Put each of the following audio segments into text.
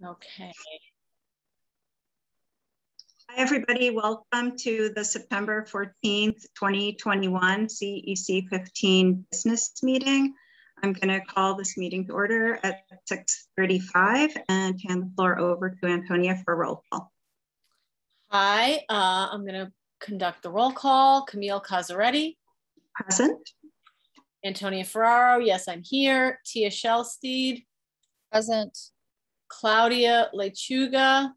Okay. Hi, everybody. Welcome to the September 14th, 2021 CEC15 business meeting. I'm going to call this meeting to order at 6:35 and hand the floor over to Antonia for a roll call. Hi, I'm going to conduct the roll call. Camille Casaretti. Present. Antonia Ferraro. Yes, I'm here. Tia Shellsteed. Present. Claudia Lechuga.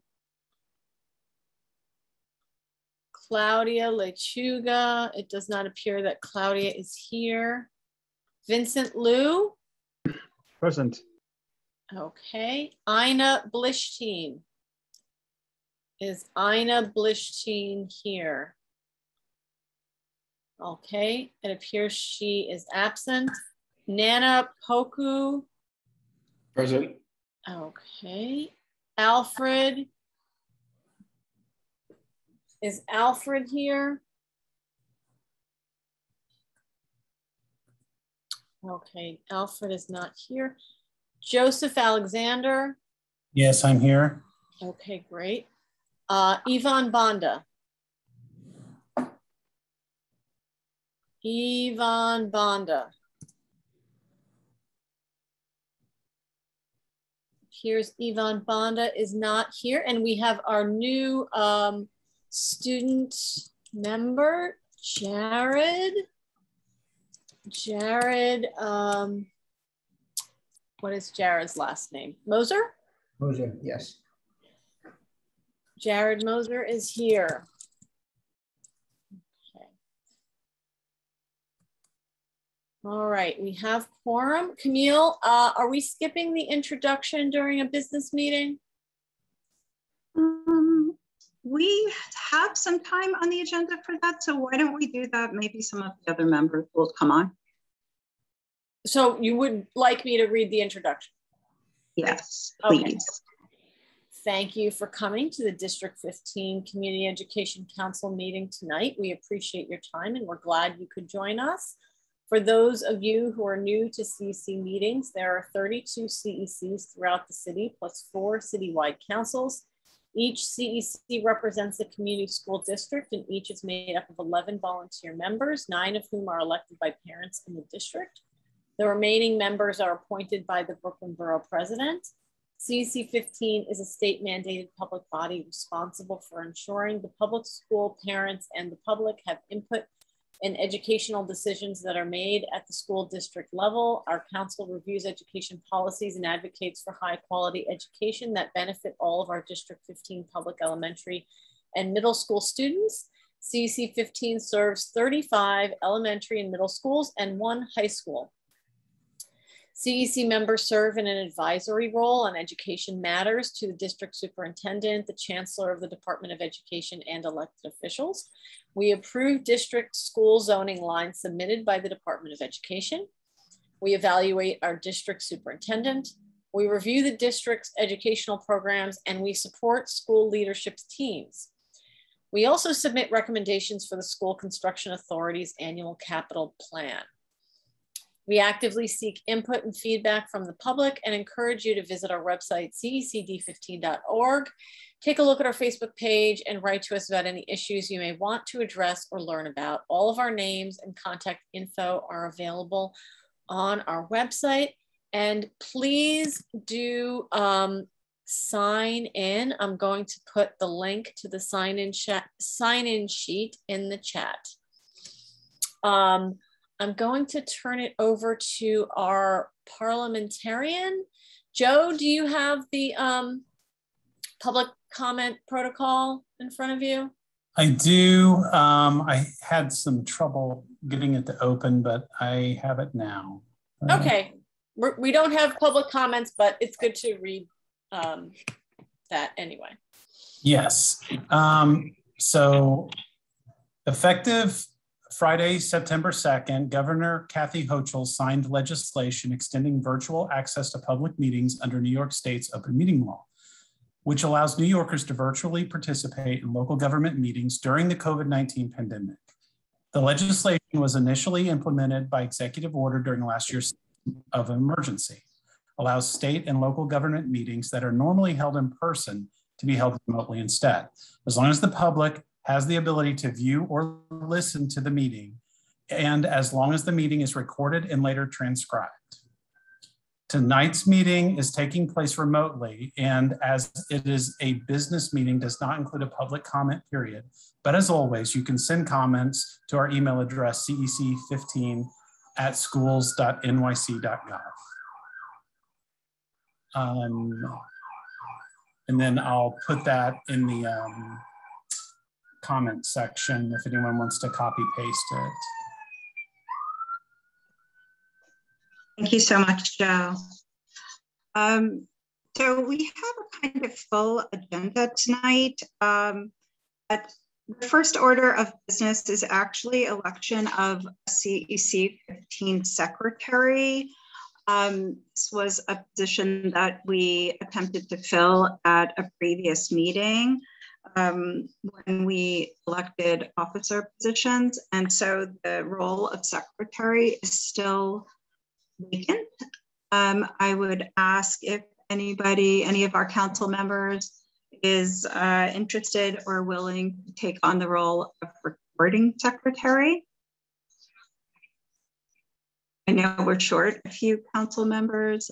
Claudia Lechuga. It does not appear that Claudia is here. Vincent Liu. Present. Okay. Ina Blishteen. Is Ina Blishteen here? Okay. It appears she is absent. Nana Poku. Present. Okay. Alfred. Is Alfred here? Okay, Alfred is not here. Joseph Alexander. Yes, I'm here. Okay, great. Ivan Banda. Ivan Banda. Here's Ivan Banda is not here. And we have our new student member, Jared. Jared, what is Jared's last name? Moser? Moser, yes. Jared Moser is here. Okay. All right, we have quorum. Camille, are we skipping the introduction during a business meeting? We have some time on the agenda for that, so why don't we do that? Maybe some of the other members will come on. So you would like me to read the introduction? Yes, please. Okay. Thank you for coming to the District 15 Community Education Council meeting tonight. We appreciate your time and we're glad you could join us. For those of you who are new to CEC meetings, there are 32 CECs throughout the city, plus 4 citywide councils. Each CEC represents a community school district and each is made up of 11 volunteer members, 9 of whom are elected by parents in the district. The remaining members are appointed by the Brooklyn Borough President. CEC15 is a state mandated public body responsible for ensuring the public school parents and the public have input in educational decisions that are made at the school district level. Our council reviews education policies and advocates for high quality education that benefit all of our District 15 public elementary and middle school students. CEC15 serves 35 elementary and middle schools and 1 high school. CEC members serve in an advisory role on education matters to the district superintendent, the chancellor of the Department of Education, and elected officials. We approve district school zoning lines submitted by the Department of Education. We evaluate our district superintendent. We review the district's educational programs, and we support school leadership teams. We also submit recommendations for the School Construction Authority's annual capital plan. We actively seek input and feedback from the public and encourage you to visit our website, cecd15.org. Take a look at our Facebook page and write to us about any issues you may want to address or learn about. All of our names and contact info are available on our website. And please do sign in. I'm going to put the link to the sign-in sheet in the chat. I'm going to turn it over to our parliamentarian. Joe, do you have the public comment protocol in front of you? I do. I had some trouble getting it to open, but I have it now. Okay. We don't have public comments, but it's good to read that anyway. Yes. So effective Friday, September 2nd, Governor Kathy Hochul signed legislation extending virtual access to public meetings under New York State's open meeting law, which allows New Yorkers to virtually participate in local government meetings during the COVID-19 pandemic. The legislation was initially implemented by executive order during last year's of emergency. allows state and local government meetings that are normally held in person to be held remotely instead, as long as the public has the ability to view or listen to the meeting, and as long as the meeting is recorded and later transcribed. Tonight's meeting is taking place remotely, and as it is a business meeting, does not include a public comment period. But as always, you can send comments to our email address, cec15@schools.nyc.gov. And then I'll put that in the comment section if anyone wants to copy paste it. Thank you so much, Joe. So we have a kind of full agenda tonight. But the first order of business is actually election of a CEC15 secretary. This was a position that we attempted to fill at a previous meeting when we elected officer positions. And so the role of secretary is still vacant. I would ask if any of our council members is interested or willing to take on the role of recording secretary. I know we're short a few council members.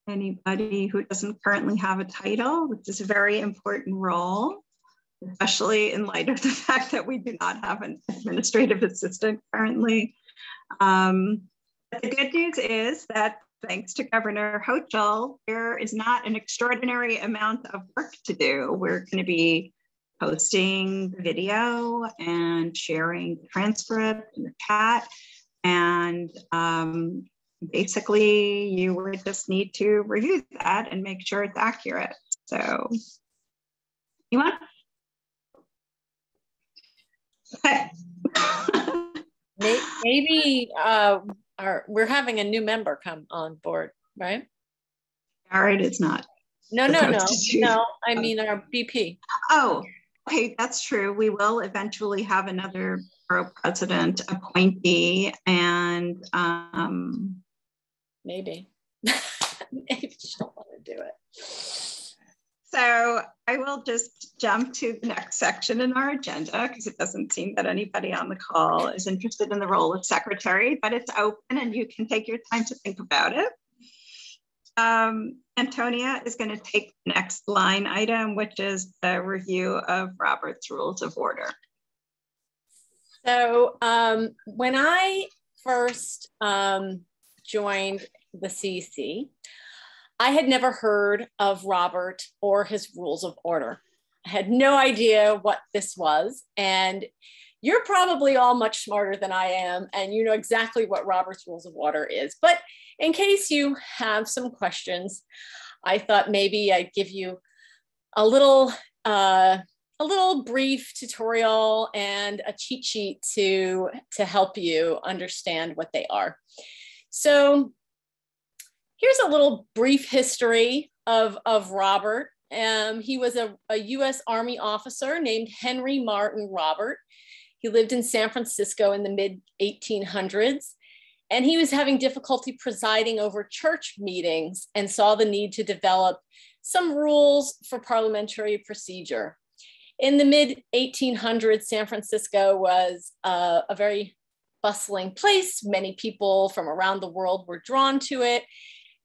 Anybody who doesn't currently have a title, which is a very important role, especially in light of the fact that we do not have an administrative assistant currently. But the good news is that thanks to Governor Hochul, there is not an extraordinary amount of work to do. We're going to be posting the video and sharing the transcript in the chat. And basically, you would just need to review that and make sure it's accurate. So, you want? Okay. Maybe we're having a new member come on board, right? Jared is not. No. I mean our BP. Oh, okay, that's true. We will eventually have another borough president appointee, and maybe she'll want to do it. So I will just jump to the next section in our agenda because it doesn't seem that anybody on the call is interested in the role of secretary, but it's open and you can take your time to think about it. Antonia is going to take the next line item, which is the review of Robert's Rules of Order. So when I first joined the CEC, I had never heard of Robert or his rules of order. I had no idea what this was. And you're probably all much smarter than I am, and you know exactly what Robert's Rules of Order is. But in case you have some questions, I thought maybe I'd give you a little brief tutorial and a cheat sheet to help you understand what they are. So here's a little brief history of Robert. He was a US Army officer named Henry Martin Robert. He lived in San Francisco in the mid-1800s, and he was having difficulty presiding over church meetings and saw the need to develop some rules for parliamentary procedure. In the mid-1800s, San Francisco was a very bustling place. Many people from around the world were drawn to it.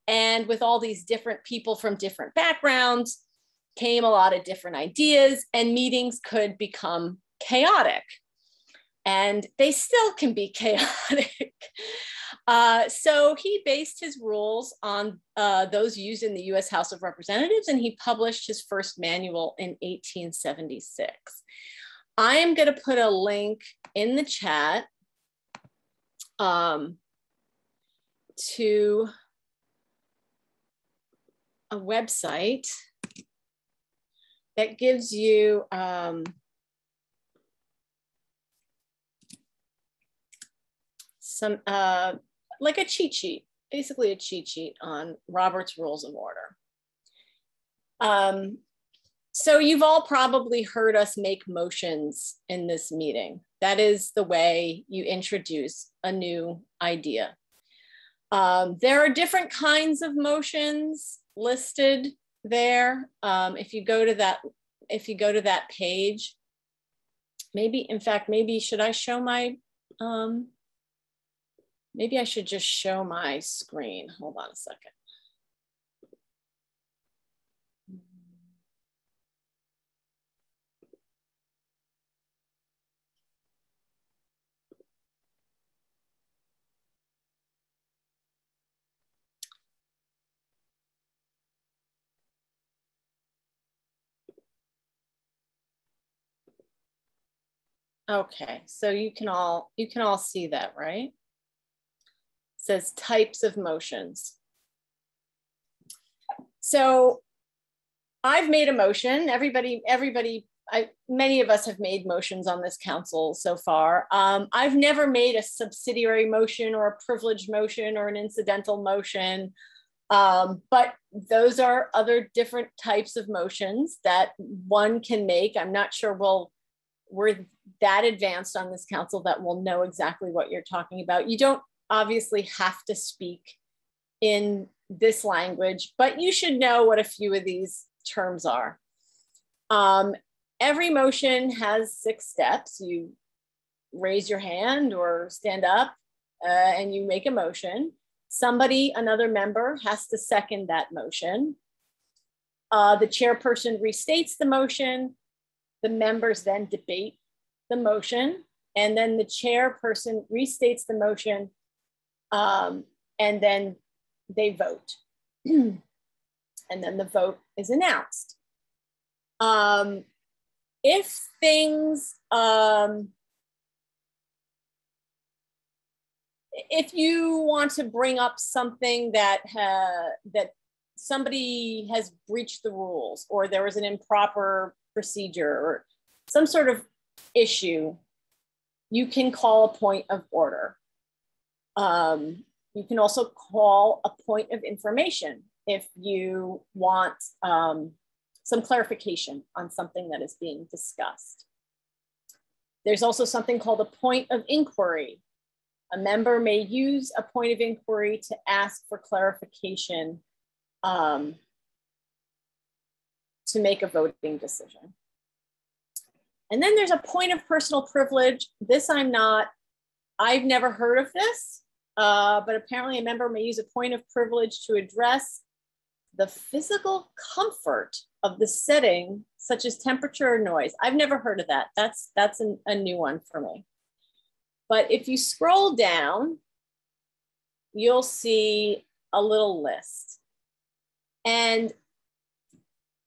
And with all these different people from different backgrounds came a lot of different ideas, and meetings could become chaotic. And they still can be chaotic. So he based his rules on those used in the US House of Representatives, and he published his first manual in 1876. I am going to put a link in the chat to a website that gives you some like a cheat sheet, basically a cheat sheet on Robert's Rules of Order. So you've all probably heard us make motions in this meeting. That is the way you introduce a new idea. There are different kinds of motions listed there. If you go to that page, maybe, in fact, maybe should I show my, maybe I should just show my screen. Hold on a second. Okay, so you can all see that, right? It says types of motions. So I've made a motion. Many of us have made motions on this council so far. I've never made a subsidiary motion or a privileged motion or an incidental motion. But those are other different types of motions that one can make. I'm not sure we're that advanced on this council that we'll know exactly what you're talking about. You don't obviously have to speak in this language, but you should know what a few of these terms are. Every motion has 6 steps. You raise your hand or stand up and you make a motion. Somebody, another member, has to second that motion. The chairperson restates the motion. The members then debate the motion, and then the chairperson restates the motion, and then they vote. And then the vote is announced. If things, if you want to bring up something that somebody has breached the rules, or there was an improper procedure or some sort of issue, you can call a point of order. You can also call a point of information if you want some clarification on something that is being discussed. There's also something called a point of inquiry. A member may use a point of inquiry to ask for clarification to make a voting decision. And then there's a point of personal privilege. This I've never heard of this, but apparently a member may use a point of privilege to address the physical comfort of the setting, such as temperature or noise. I've never heard of that. That's a new one for me. But if you scroll down, you'll see a little list. And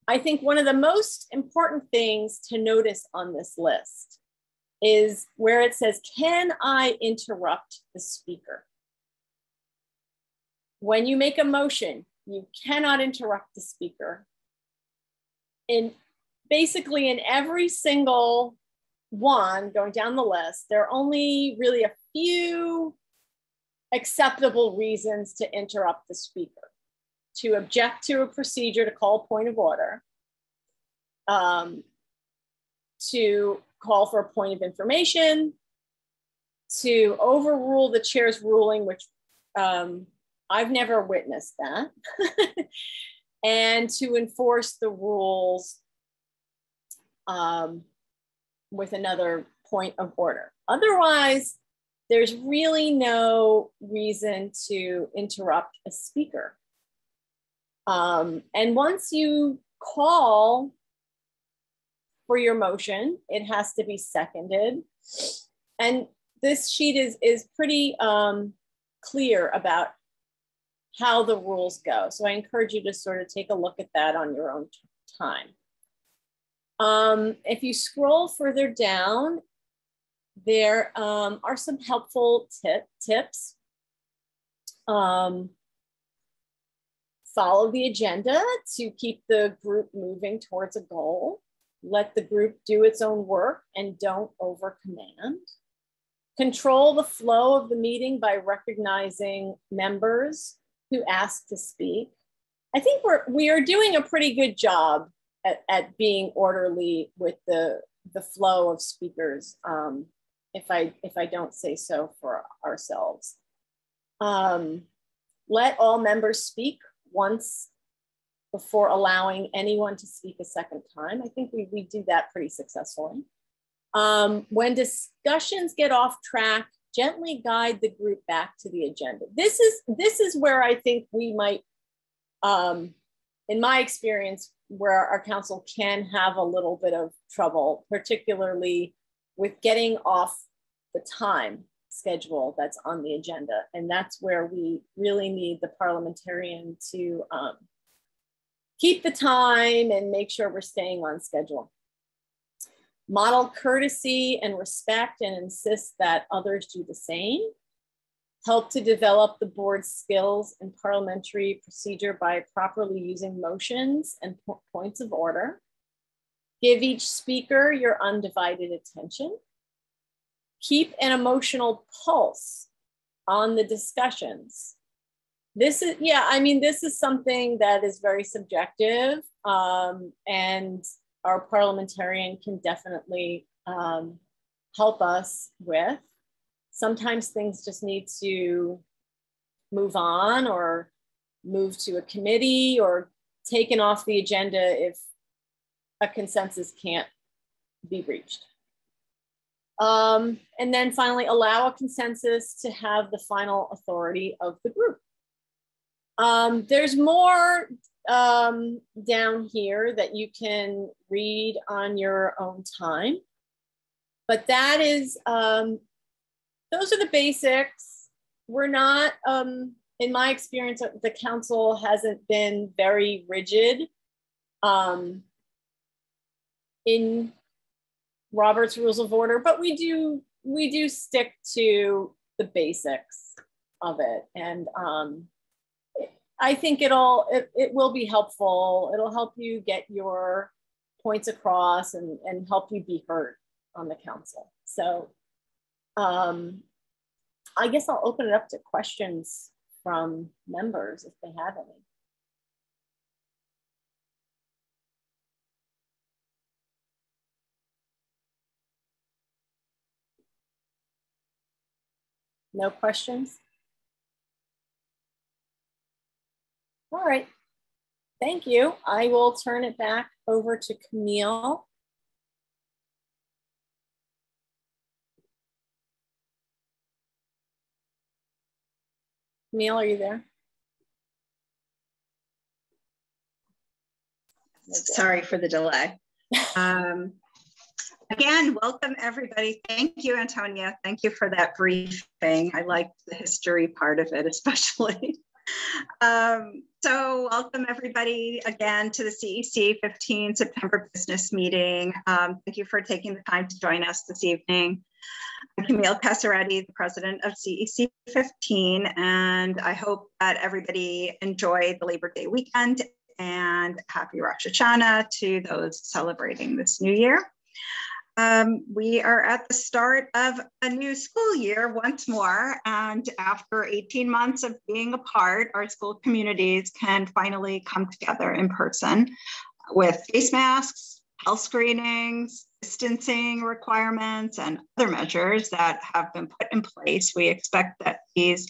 I think one of the most important things to notice on this list is where it says, can I interrupt the speaker? When you make a motion, you cannot interrupt the speaker. Basically in every single one going down the list, there are only really a few acceptable reasons to interrupt the speaker: to object to a procedure, to call a point of order, to call for a point of information, to overrule the chair's ruling, which I've never witnessed that, and to enforce the rules with another point of order. Otherwise, there's really no reason to interrupt a speaker. And once you call for your motion, it has to be seconded. And this sheet is pretty clear about how the rules go. So I encourage you to sort of take a look at that on your own time. If you scroll further down, there are some helpful tips. Follow the agenda to keep the group moving towards a goal. Let the group do its own work and don't overcommand. Control the flow of the meeting by recognizing members who ask to speak. I think we are doing a pretty good job at being orderly with the flow of speakers, if I don't say so for ourselves. let all members speak once before allowing anyone to speak a second time. I think we do that pretty successfully. When discussions get off track, gently guide the group back to the agenda. This is where I think we might, in my experience, where our council can have a little bit of trouble, particularly with getting off the time schedule that's on the agenda. And that's where we really need the parliamentarian to keep the time and make sure we're staying on schedule. Model courtesy and respect and insist that others do the same. Help to develop the board's skills in parliamentary procedure by properly using motions and points of order. Give each speaker your undivided attention. Keep an emotional pulse on the discussions. This is, yeah, I mean, this is something that is very subjective, and our parliamentarian can definitely help us with. Sometimes things just need to move on or move to a committee or taken off the agenda if a consensus can't be reached. And then finally, allow a consensus to have the final authority of the group. There's more down here that you can read on your own time, but that is, those are the basics. We're not, in my experience, the council hasn't been very rigid in Robert's Rules of Order, but we do stick to the basics of it. And I think it will be helpful. It'll help you get your points across and help you be heard on the council. So I guess I'll open it up to questions from members if they have any. No questions? All right, thank you. I will turn it back over to Camille. Camille, are you there? Sorry for the delay. Again, welcome everybody. Thank you, Antonia. Thank you for that briefing. I liked the history part of it, especially. So welcome everybody again to the CEC15 September business meeting. Thank you for taking the time to join us this evening. I'm Camille Casaretti, the president of CEC15, and I hope that everybody enjoyed the Labor Day weekend and happy Rosh Hashanah to those celebrating this new year. We are at the start of a new school year once more, and after 18 months of being apart, our school communities can finally come together in person with face masks, health screenings, distancing requirements, and other measures that have been put in place. We expect that these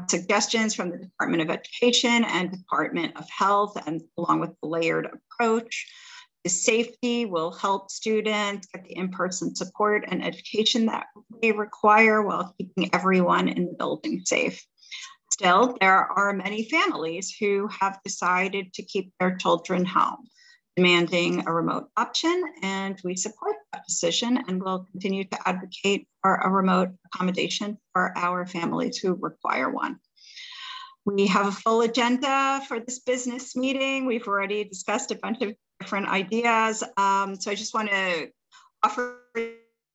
suggestions from the Department of Education and Department of Health, and along with the layered approach, the safety will help students get the in-person support and education that they require while keeping everyone in the building safe. Still, there are many families who have decided to keep their children home, demanding a remote option, and we support that decision and will continue to advocate for a remote accommodation for our families who require one. We have a full agenda for this business meeting. We've already discussed a bunch of different ideas. So I just want to offer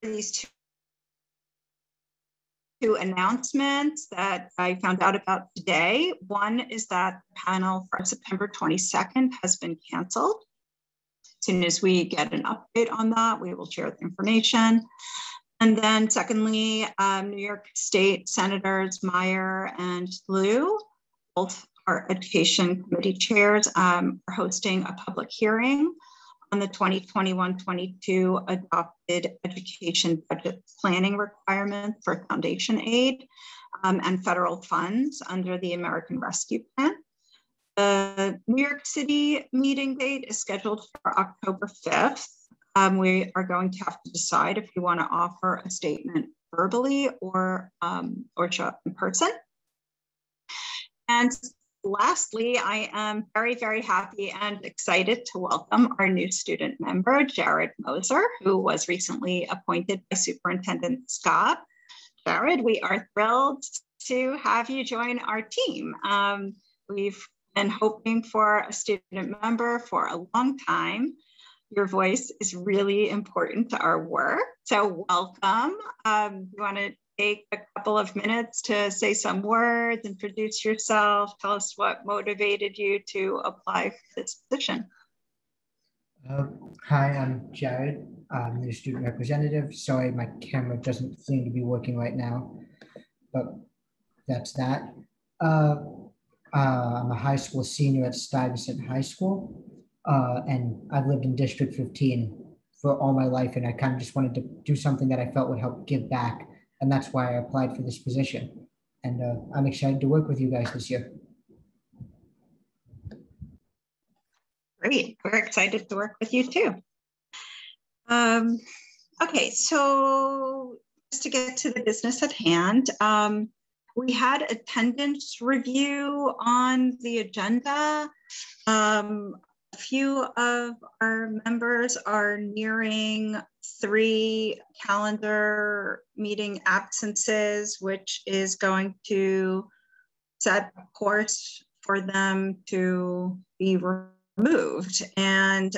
these two announcements that I found out about today. One is that the panel for September 22nd has been canceled. As soon as we get an update on that, we will share the information. And then secondly, New York State Senators Meyer and Liu, both our education committee chairs, are hosting a public hearing on the 2021-22 adopted education budget planning requirements for foundation aid. and federal funds under the American Rescue Plan. The New York City meeting date is scheduled for October 5th. We are going to have to decide if we want to offer a statement verbally or show up in person. And lastly, I am very, very happy and excited to welcome our new student member, Jared Moser, who was recently appointed by Superintendent Scott. Jared, we are thrilled to have you join our team. We've been hoping for a student member for a long time. Your voice is really important to our work, so welcome. You want to take a couple of minutes to say some words, introduce yourself, tell us what motivated you to apply for this position. Hi, I'm Jared. I'm the student representative. Sorry, my camera doesn't seem to be working right now, but that's that. I'm a high school senior at Stuyvesant High School, and I've lived in District 15 for all my life, and I kind of just wanted to do something that I felt would help give back, and that's why I applied for this position. And I'm excited to work with you guys this year. Great, we're excited to work with you too. Okay, so just to get to the business at hand, we had attendance review on the agenda. A few of our members are nearing 3 calendar meeting absences, which is going to set a course for them to be removed. And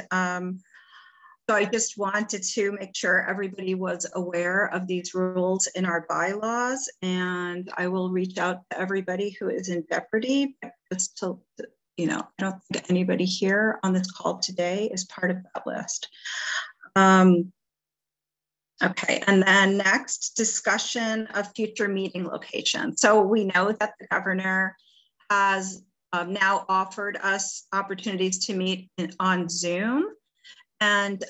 so I just wanted to make sure everybody was aware of these rules in our bylaws, and I will reach out to everybody who is in jeopardy, just to, you know, I don't think anybody here on this call today is part of that list. Okay, and then next, discussion of future meeting locations. So we know that the governor has now offered us opportunities to meet on Zoom. And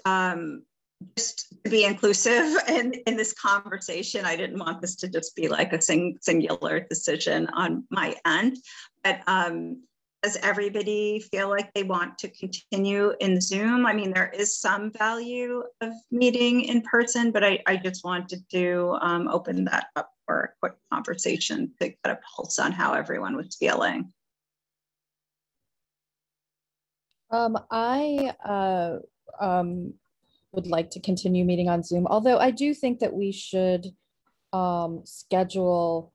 just to be inclusive in this conversation, I didn't want this to just be like a singular decision on my end, but does everybody feel like they want to continue in Zoom? I mean, there is some value of meeting in person, but I just wanted to open that up for a quick conversation to get a pulse on how everyone was feeling. I would like to continue meeting on Zoom, although I do think that we should schedule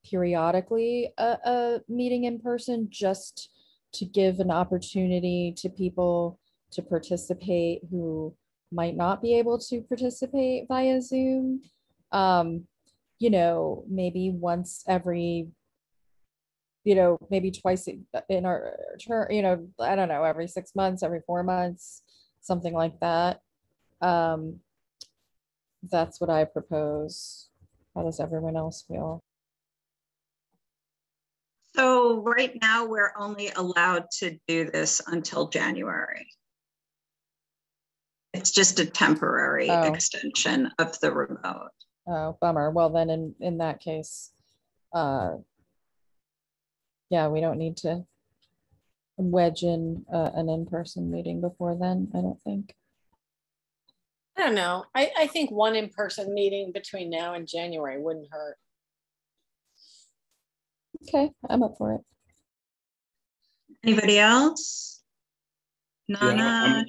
periodically a meeting in person, just to give an opportunity to people to participate who might not be able to participate via Zoom. You know, maybe once every, you know, maybe twice in our term, you know, I don't know, every 6 months, every 4 months, something like that. That's what I propose. How does everyone else feel? So right now we're only allowed to do this until January. It's just a temporary extension of the remote. Oh, bummer. Well, then in that case, yeah, we don't need to wedge in an in-person meeting before then, I don't think. I don't know. I think one in-person meeting between now and January wouldn't hurt. Okay, I'm up for it. Anybody else? Nana,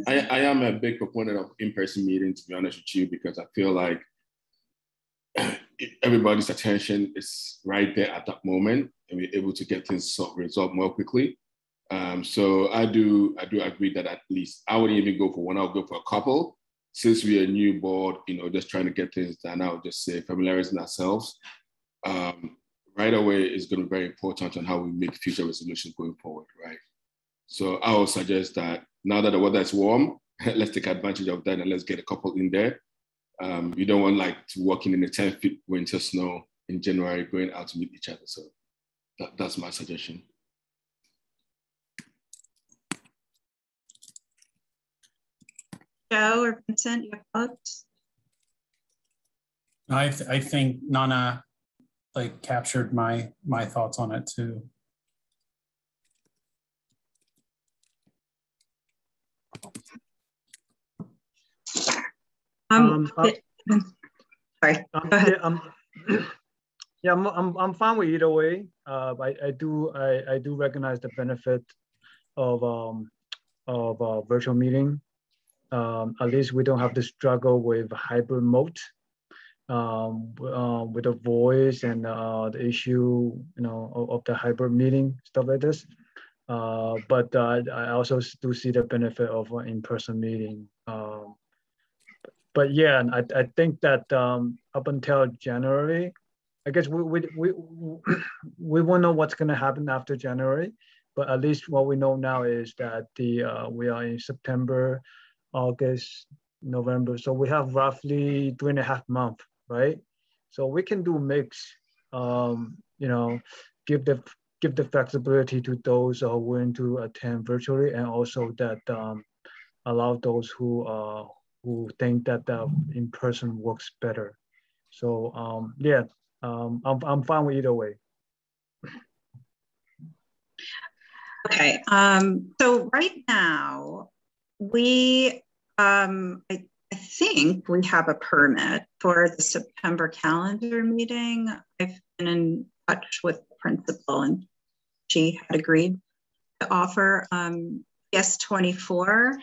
I am a big proponent of in-person meetings, to be honest with you, because I feel like everybody's attention is right there at that moment, and we're able to get things resolved more quickly. So I do agree that at least I wouldn't even go for one, I'll go for a couple. Since we're a new board, you know, just trying to get things done, I would just say familiarizing ourselves right away is going to be very important on how we make future resolutions going forward, right? So I would suggest that now that the weather is warm, let's take advantage of that and let's get a couple in there. You don't want like to walk in the 10-feet winter snow in January going out to meet each other. So that's my suggestion. Joe or Vincent, your thoughts? I think Nana like captured my thoughts on it too. Sorry, go ahead. Yeah, I'm fine with either way. I do recognize the benefit of virtual meeting. At least we don't have to struggle with hybrid mode, with the voice and the issue, of the hybrid meeting, stuff like this. But I also do see the benefit of an in-person meeting. But yeah, I think that up until January, I guess we won't know what's going to happen after January. But at least what we know now is that we are in September, August, November. So we have roughly 3.5 months, right? So we can do mix, give the flexibility to those who are willing to attend virtually, and also that allow those who think that in person works better. So I'm fine with either way. Okay, so right now we, I think we have a permit for the September calendar meeting. I've been in touch with the principal and she had agreed to offer CEC24.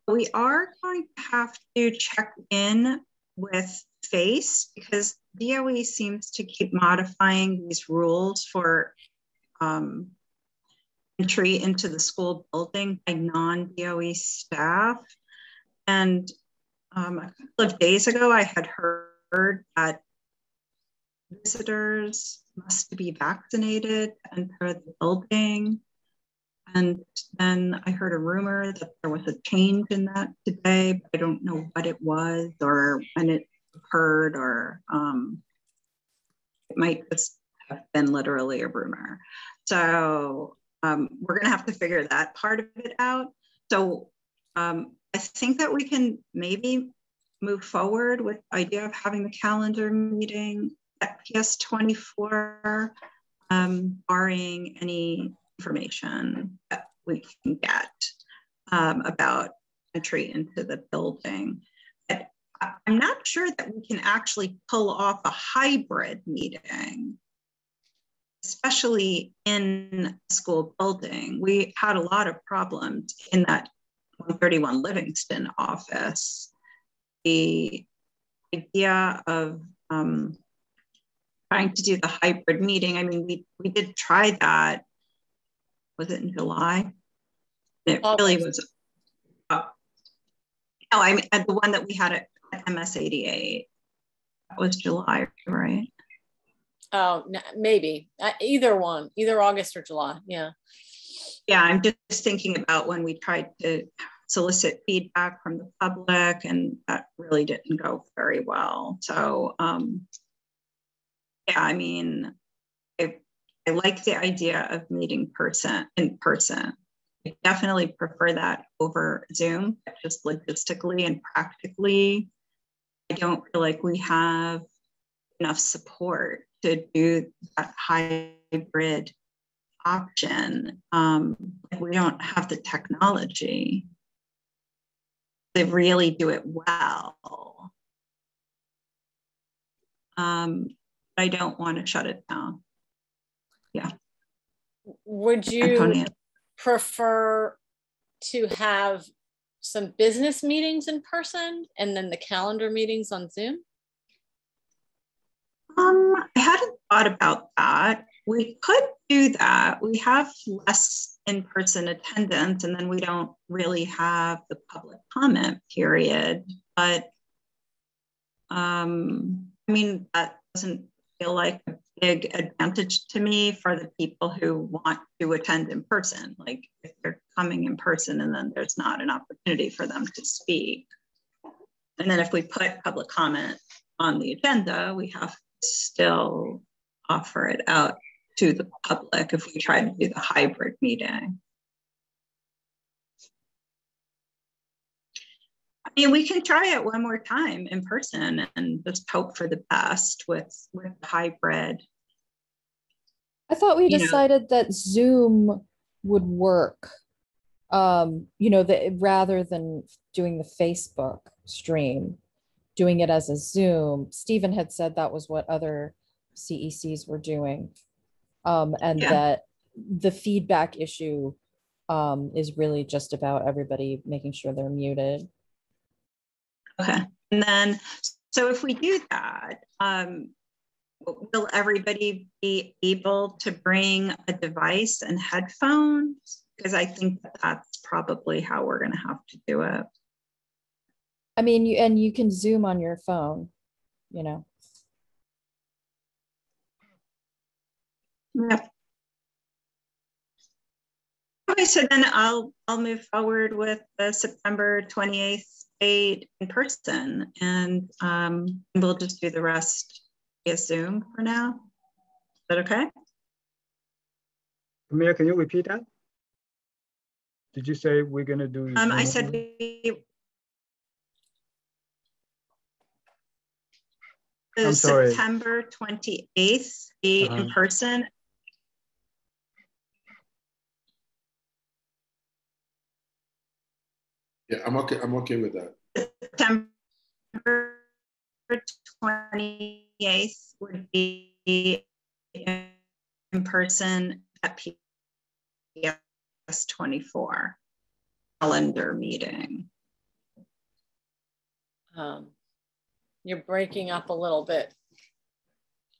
We are going to have to check in with FACE because DOE seems to keep modifying these rules for entry into the school building by non-DOE staff. And a couple of days ago, I had heard that visitors must be vaccinated to enter the building. And then I heard a rumor that there was a change in that today, but I don't know what it was or when it occurred, or it might just have been literally a rumor. So we're gonna have to figure that part of it out. So I think that we can maybe move forward with the idea of having the calendar meeting at CEC24, barring any information that we can get about entry into the building. But I'm not sure that we can actually pull off a hybrid meeting, especially in a school building. We had a lot of problems in that 131 Livingston office. The idea of trying to do the hybrid meeting, I mean, we did try that. Was it in July? It really was. No, I mean, the one that we had at MS88. That was July, right? Oh, maybe. Either one, either August or July, yeah. Yeah, I'm just thinking about when we tried to solicit feedback from the public, and that really didn't go very well. So, yeah, I mean, I like the idea of meeting in person. I definitely prefer that over Zoom, just logistically and practically. I don't feel like we have enough support to do that hybrid option. We don't have the technology to really do it well. I don't want to shut it down. Yeah. Would you Antonia. prefer to have some business meetings in person and then the calendar meetings on Zoom? I hadn't thought about that. We could do that. We have less in-person attendance, and then we don't really have the public comment period. But I mean, that doesn't feel like a big advantage to me for the people who want to attend in person. Like if they're coming in person and then there's not an opportunity for them to speak. And then if we put public comment on the agenda, we have to still offer it out to the public if we try to do the hybrid meeting. mean, we can try it one more time in person and just hope for the best with hybrid. I thought we You know. decided that Zoom would work. You know, that rather than doing the Facebook stream, doing it as a Zoom. Stephen had said that was what other CECs were doing. And Yeah. that the feedback issue is really just about everybody making sure they're muted. Okay. And then, so if we do that, will everybody be able to bring a device and headphones? Because I think that's probably how we're going to have to do it. I mean, you can Zoom on your phone, you know. Yep. Okay, so then I'll move forward with the September 28th date in person, and we'll just do the rest via Zoom for now. Is that okay? Camilla, can you repeat that? Did you say we're gonna do? I said the September 28th be in person. Yeah, I'm okay. I'm okay with that. September 28th would be in person at PS 24 calendar meeting. You're breaking up a little bit.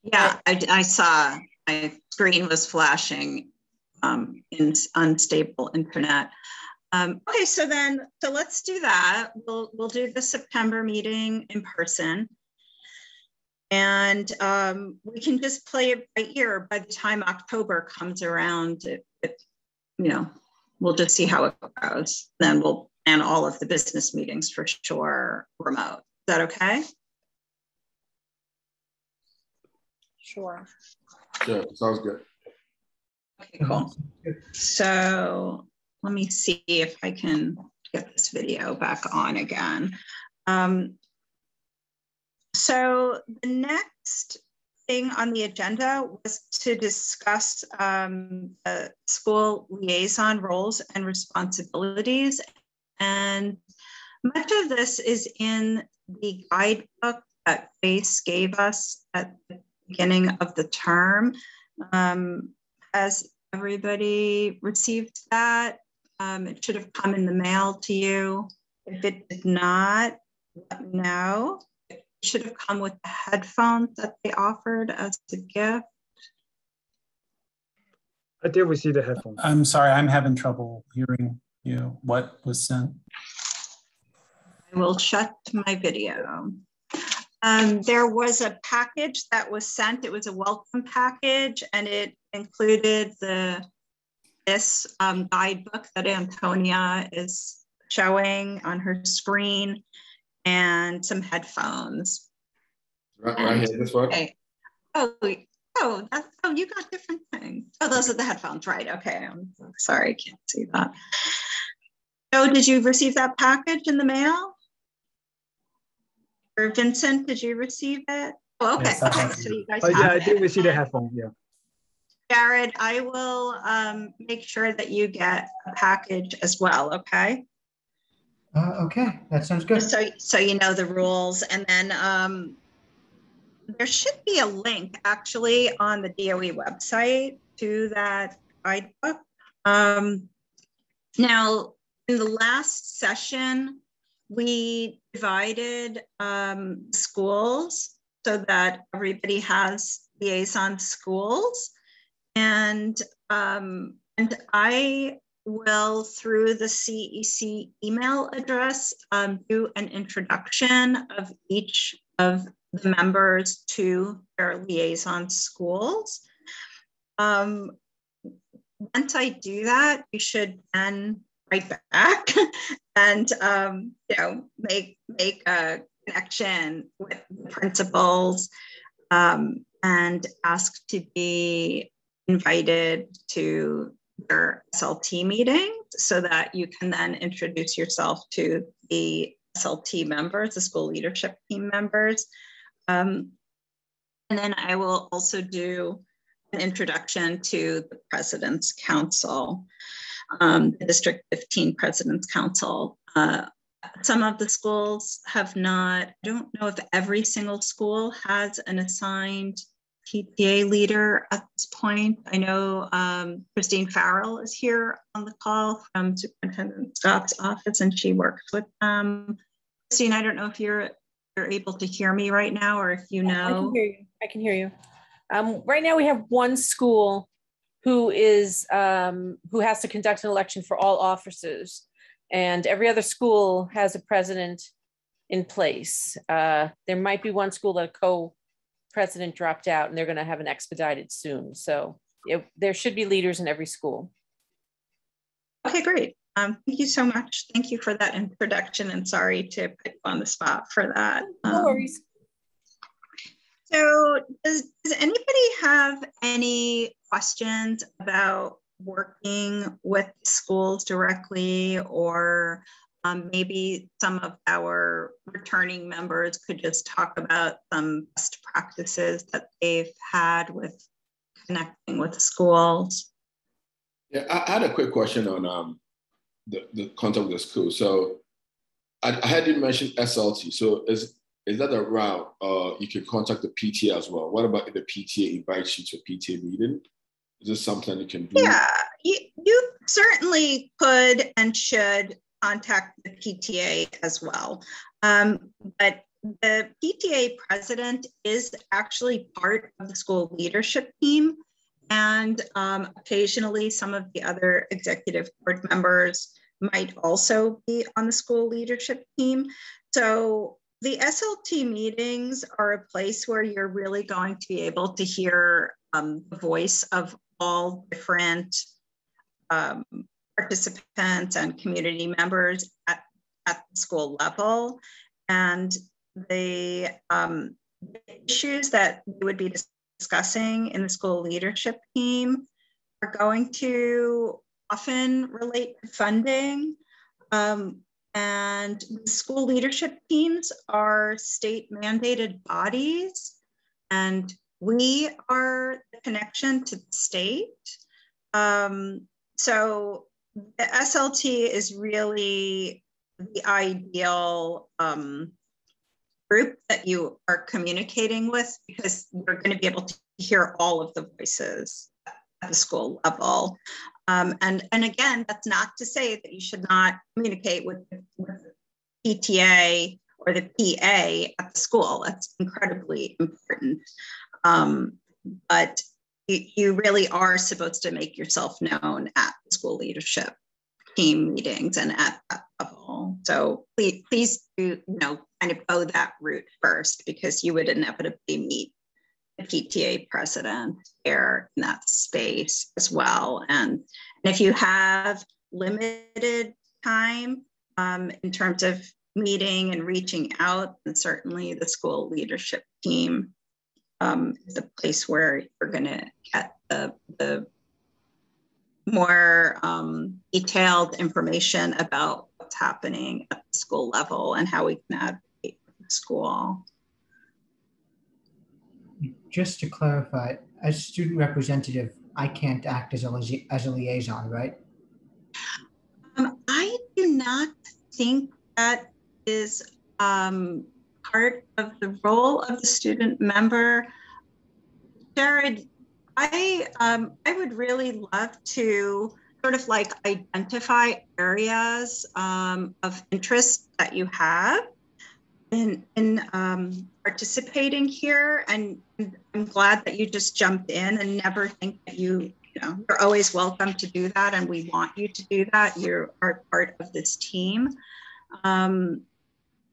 Yeah, I saw my screen was flashing in unstable internet. Okay, so let's do that. We'll do the September meeting in person, and we can just play it by ear. By the time October comes around, we'll just see how it goes. Then we'll plan all of the business meetings for sure remote. Is that okay? Sure. Yeah, sounds good. Okay, cool. So let me see if I can get this video back on again. So the next thing on the agenda was to discuss school liaison roles and responsibilities. And much of this is in the guidebook that FACE gave us at the beginning of the term. Has everybody received that? It should have come in the mail to you. If it did not, let me know. It should have come with the headphones that they offered as a gift. I did receive the headphones. I'm sorry, I'm having trouble hearing you. What was sent? I will shut my video. There was a package that was sent. It was a welcome package, and it included this guidebook that Antonia is showing on her screen, and some headphones. Right here, this one. Okay. Oh, you got different things. Oh, those are the headphones, right? Okay, I'm sorry, I can't see that. So, did you receive that package in the mail? Or Vincent, did you receive it? Oh, okay. Yes, Okay. So you guys yeah, I have did it. receive the headphone. Yeah. Jared, I will make sure that you get a package as well. Okay. Okay, that sounds good. So you know the rules, and then there should be a link actually on the DOE website to that guidebook. Now, in the last session, we divided schools so that everybody has liaison schools, and I will, through the CEC email address, do an introduction of each of the members to their liaison schools. Once I do that, you should then write back and make a connection with the principals and ask to be invited to their SLT meeting so that you can then introduce yourself to the SLT members, the school leadership team members. And then I will also do an introduction to the President's Council, the District 15 President's Council. Some of the schools have not, I don't know if every single school has an assigned PTA leader at this point. I know Christine Farrell is here on the call from Superintendent Scott's office, and she works with them. Christine, I don't know if you're able to hear me right now, or if you know. I can hear you. Right now we have one school who has to conduct an election for all officers, and every other school has a president in place. There might be one school that a co-president dropped out, and they're going to have an expedited soon. So there should be leaders in every school. Okay, great. Thank you so much. Thank you for that introduction, and sorry to put you on the spot for that. No worries. So does anybody have any questions about working with schools directly, or maybe some of our returning members could just talk about some best practices that they've had with connecting with schools? Yeah, I had a quick question on the contact with the school. So I had you mention SLT. So is that a route you can contact the PTA as well? What about if the PTA invites you to a PTA meeting? Is this something you can do? Yeah, you certainly could and should contact the PTA as well. But the PTA president is actually part of the school leadership team. And occasionally some of the other executive board members might also be on the school leadership team. So the SLT meetings are a place where you're really going to be able to hear the voice of all different participants and community members at the school level. And the issues that we would be discussing in the school leadership team are going to often relate to funding. And the school leadership teams are state mandated bodies, and we are the connection to the state. So the SLT is really the ideal group that you are communicating with, because you're going to be able to hear all of the voices at the school level. And again, that's not to say that you should not communicate with PTA or the PA at the school. That's incredibly important. But you really are supposed to make yourself known at the school leadership team meetings and at that level. So please do, kind of go that route first, because you would inevitably meet the PTA president there in that space as well. And if you have limited time in terms of meeting and reaching out, then certainly the school leadership team is the place where you're going to get the more detailed information about what's happening at the school level and how we can advocate for the school. Just to clarify, as student representative, I can't act as a liaison, right? I do not think that is part of the role of the student member. Jared, I would really love to sort of like identify areas of interest that you have in participating here, and I'm glad that you just jumped in, and never think that you're always welcome to do that, and we want you to do that. You are part of this team.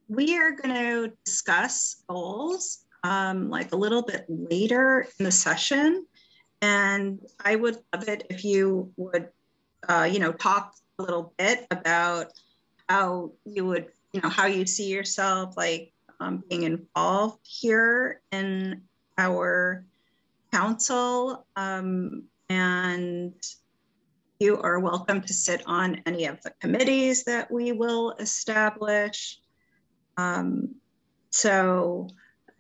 We are going to discuss goals like a little bit later in the session, and I would love it if you would talk a little bit about how you would how you see yourself like being involved here in our council, and you are welcome to sit on any of the committees that we will establish. So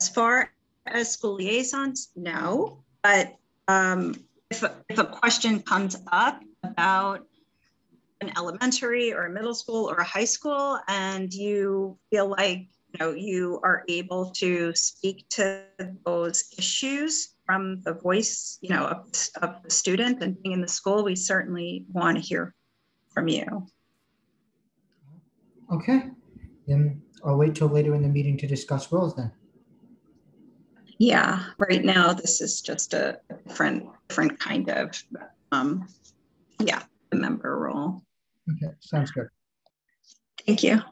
as far as school liaisons, no, but if a question comes up about an elementary or a middle school or a high school, and you feel like you are able to speak to those issues from the voice of the student and being in the school, we certainly want to hear from you. Okay, then I'll wait till later in the meeting to discuss roles then. Yeah, right now this is just a different kind of the member role. Okay, sounds good. Thank you.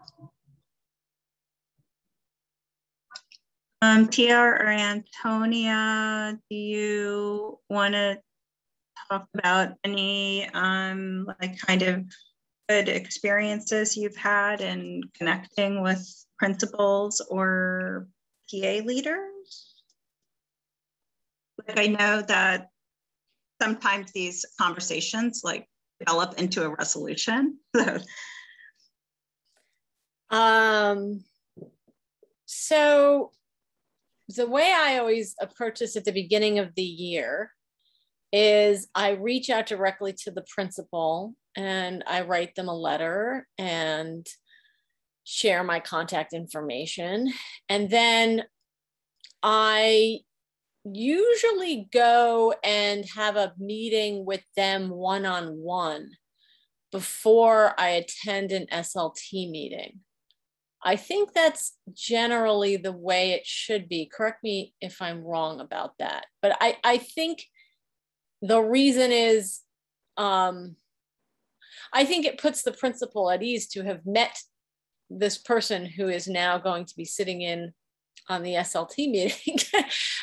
Tia or Antonia, do you want to talk about any like kind of good experiences you've had in connecting with principals or PA leaders? Like, I know that sometimes these conversations like develop into a resolution. So the way I always approach this at the beginning of the year is I reach out directly to the principal and I write them a letter and share my contact information. And then I usually go and have a meeting with them one-on-one before I attend an SLT meeting. I think that's generally the way it should be. Correct me if I'm wrong about that. But I think the reason is, I think it puts the principal at ease to have met this person who is now going to be sitting in on the SLT meeting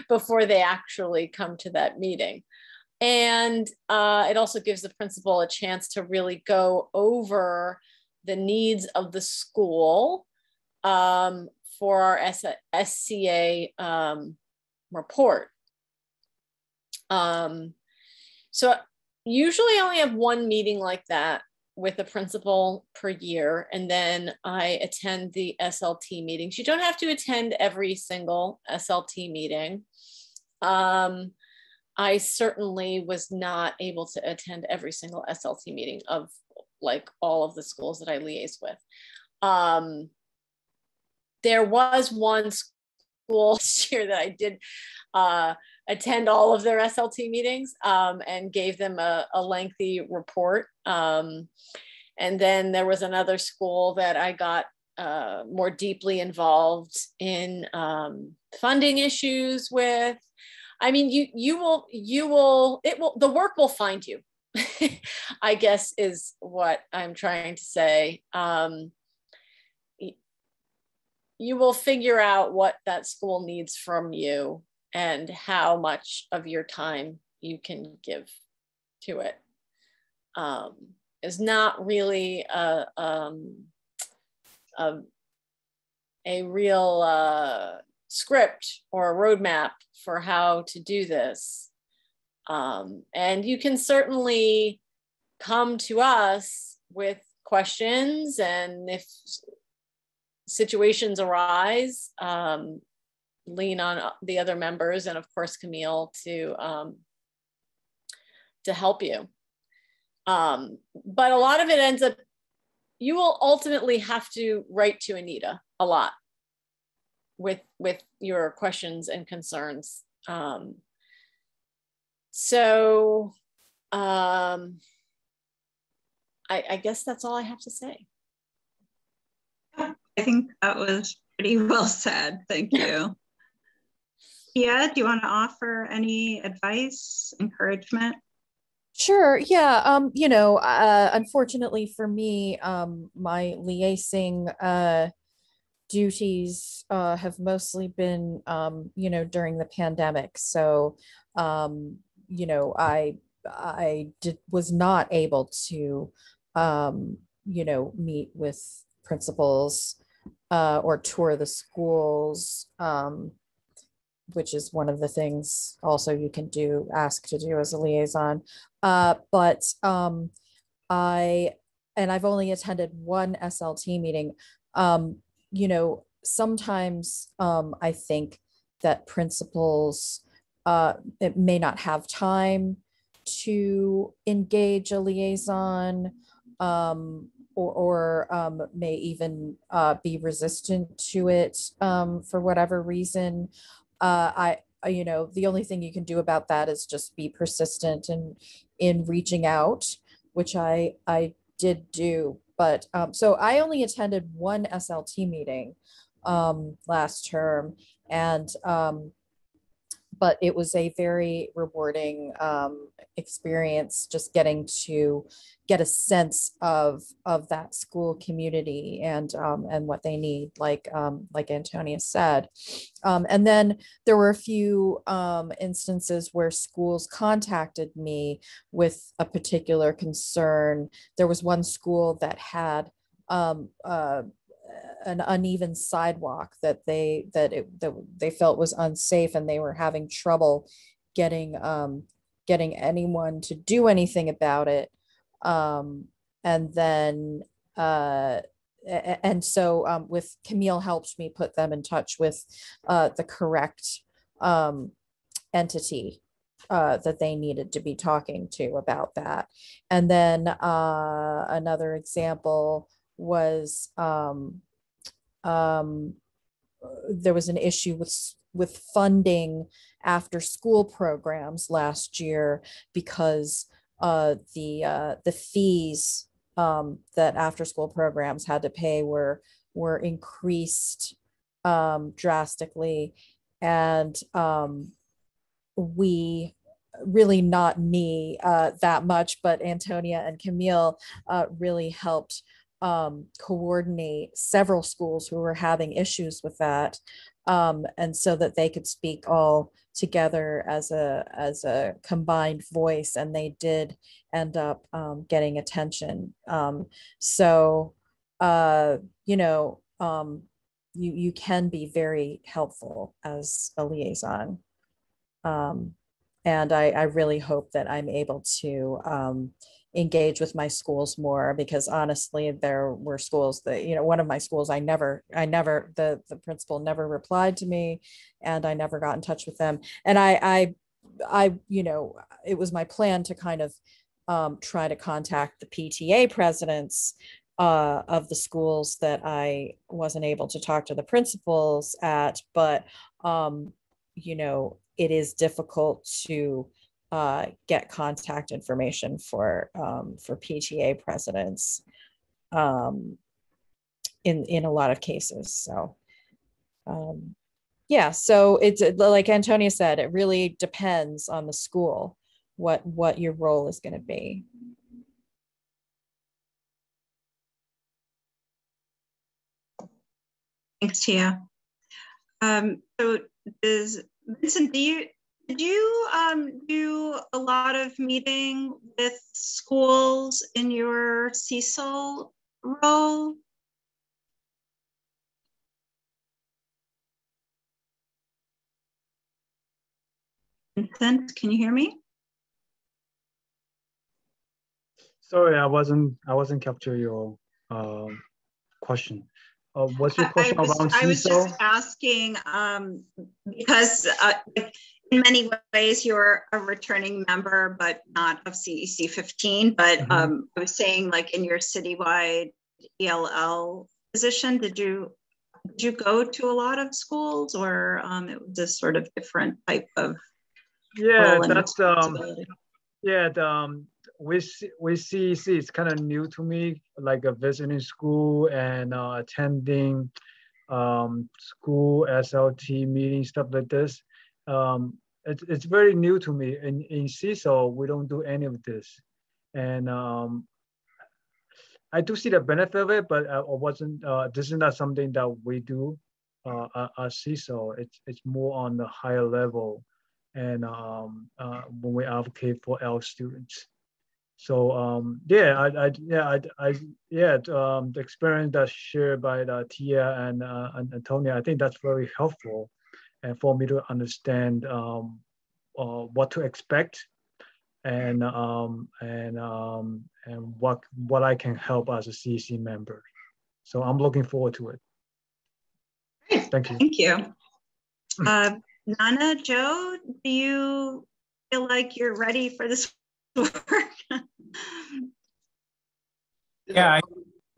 before they actually come to that meeting. And it also gives the principal a chance to really go over the needs of the school for our SCA report. So usually I only have one meeting like that with the principal per year, and then I attend the SLT meetings. You don't have to attend every single SLT meeting. I certainly was not able to attend every single SLT meeting of like all of the schools that I liaise with. There was one school this year that I did attend all of their SLT meetings and gave them a lengthy report. And then there was another school that I got more deeply involved in funding issues with. I mean, the work will find you, I guess is what I'm trying to say. You will figure out what that school needs from you and how much of your time you can give to it. Is not really a real script or a roadmap for how to do this. And you can certainly come to us with questions, and if situations arise, lean on the other members and of course Camille to help you. But a lot of it ends up, you will ultimately have to write to Anita a lot with your questions and concerns. I guess that's all I have to say. I think that was pretty well said. Thank you. Yeah, do you want to offer any advice, encouragement? Sure. Yeah. Unfortunately for me, my liaising duties have mostly been, during the pandemic. So, I was not able to, meet with principals or tour the schools, which is one of the things also you can ask to do as a liaison. But I've only attended one SLT meeting. sometimes I think that principals it may not have time to engage a liaison, or may even be resistant to it for whatever reason. The only thing you can do about that is just be persistent in reaching out, which I did do. But so I only attended one SLT meeting last term, and but it was a very rewarding experience, just getting to get a sense of that school community and what they need, like Antonia said. And then there were a few instances where schools contacted me with a particular concern. There was one school that had an uneven sidewalk that they felt was unsafe, and they were having trouble getting anyone to do anything about it. And then so with Camille helped me put them in touch with the correct entity that they needed to be talking to about that. And then another example was there was an issue with funding after school programs last year, because the fees that after school programs had to pay were increased drastically. And we really, not me that much, but Antonia and Camille really helped coordinate several schools who were having issues with that, and so that they could speak all together as a combined voice, and they did end up getting attention. So you can be very helpful as a liaison. And I really hope that I'm able to engage with my schools more, because honestly, there were schools that, one of my schools, the principal never replied to me, and I never got in touch with them. And I it was my plan to kind of try to contact the PTA presidents of the schools that I wasn't able to talk to the principals at, but it is difficult to get contact information for PTA presidents in a lot of cases. So yeah, so it's like Antonia said, it really depends on the school what your role is going to be. Thanks, Tia. So Vincent, did you do a lot of meeting with schools in your CECL role? Vincent, can you hear me? Sorry, I wasn't capture your question. What's your question around CECL? I was just asking because in many ways you're a returning member, but not of CEC15. But I was saying, like, in your citywide ELL position, did you go to a lot of schools, or it was a sort of different type of role and responsibility? With CEC, it's kind of new to me, like a visiting school and attending school SLT meetings, stuff like this. It's very new to me. In CECL, we don't do any of this. And I do see the benefit of it, but this is not something that we do at CECL. It's more on the higher level, and when we advocate for our students. So the experience that's shared by Tia and Antonia, I think that's very helpful, and for me to understand what to expect, and what I can help as a CEC member. So I'm looking forward to it. Great. Thank you. Thank you. Nana, Joe, do you feel like you're ready for this work? Yeah,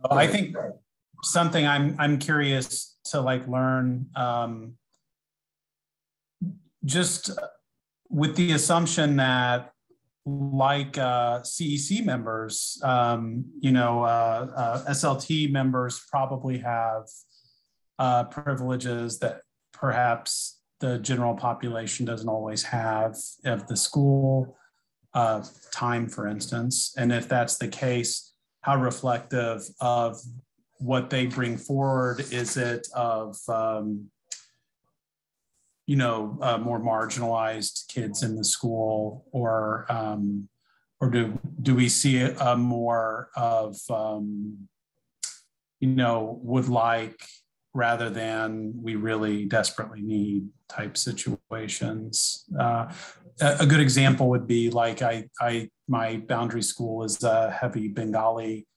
I think something I'm curious to like learn, just with the assumption that like CEC members, SLT members probably have privileges that perhaps the general population doesn't always have, of the school time, for instance. And if that's the case, how reflective of what they bring forward is it of more marginalized kids in the school, or do we see a more of would like rather than we really desperately need type situations? A good example would be like my boundary school is a heavy Bengali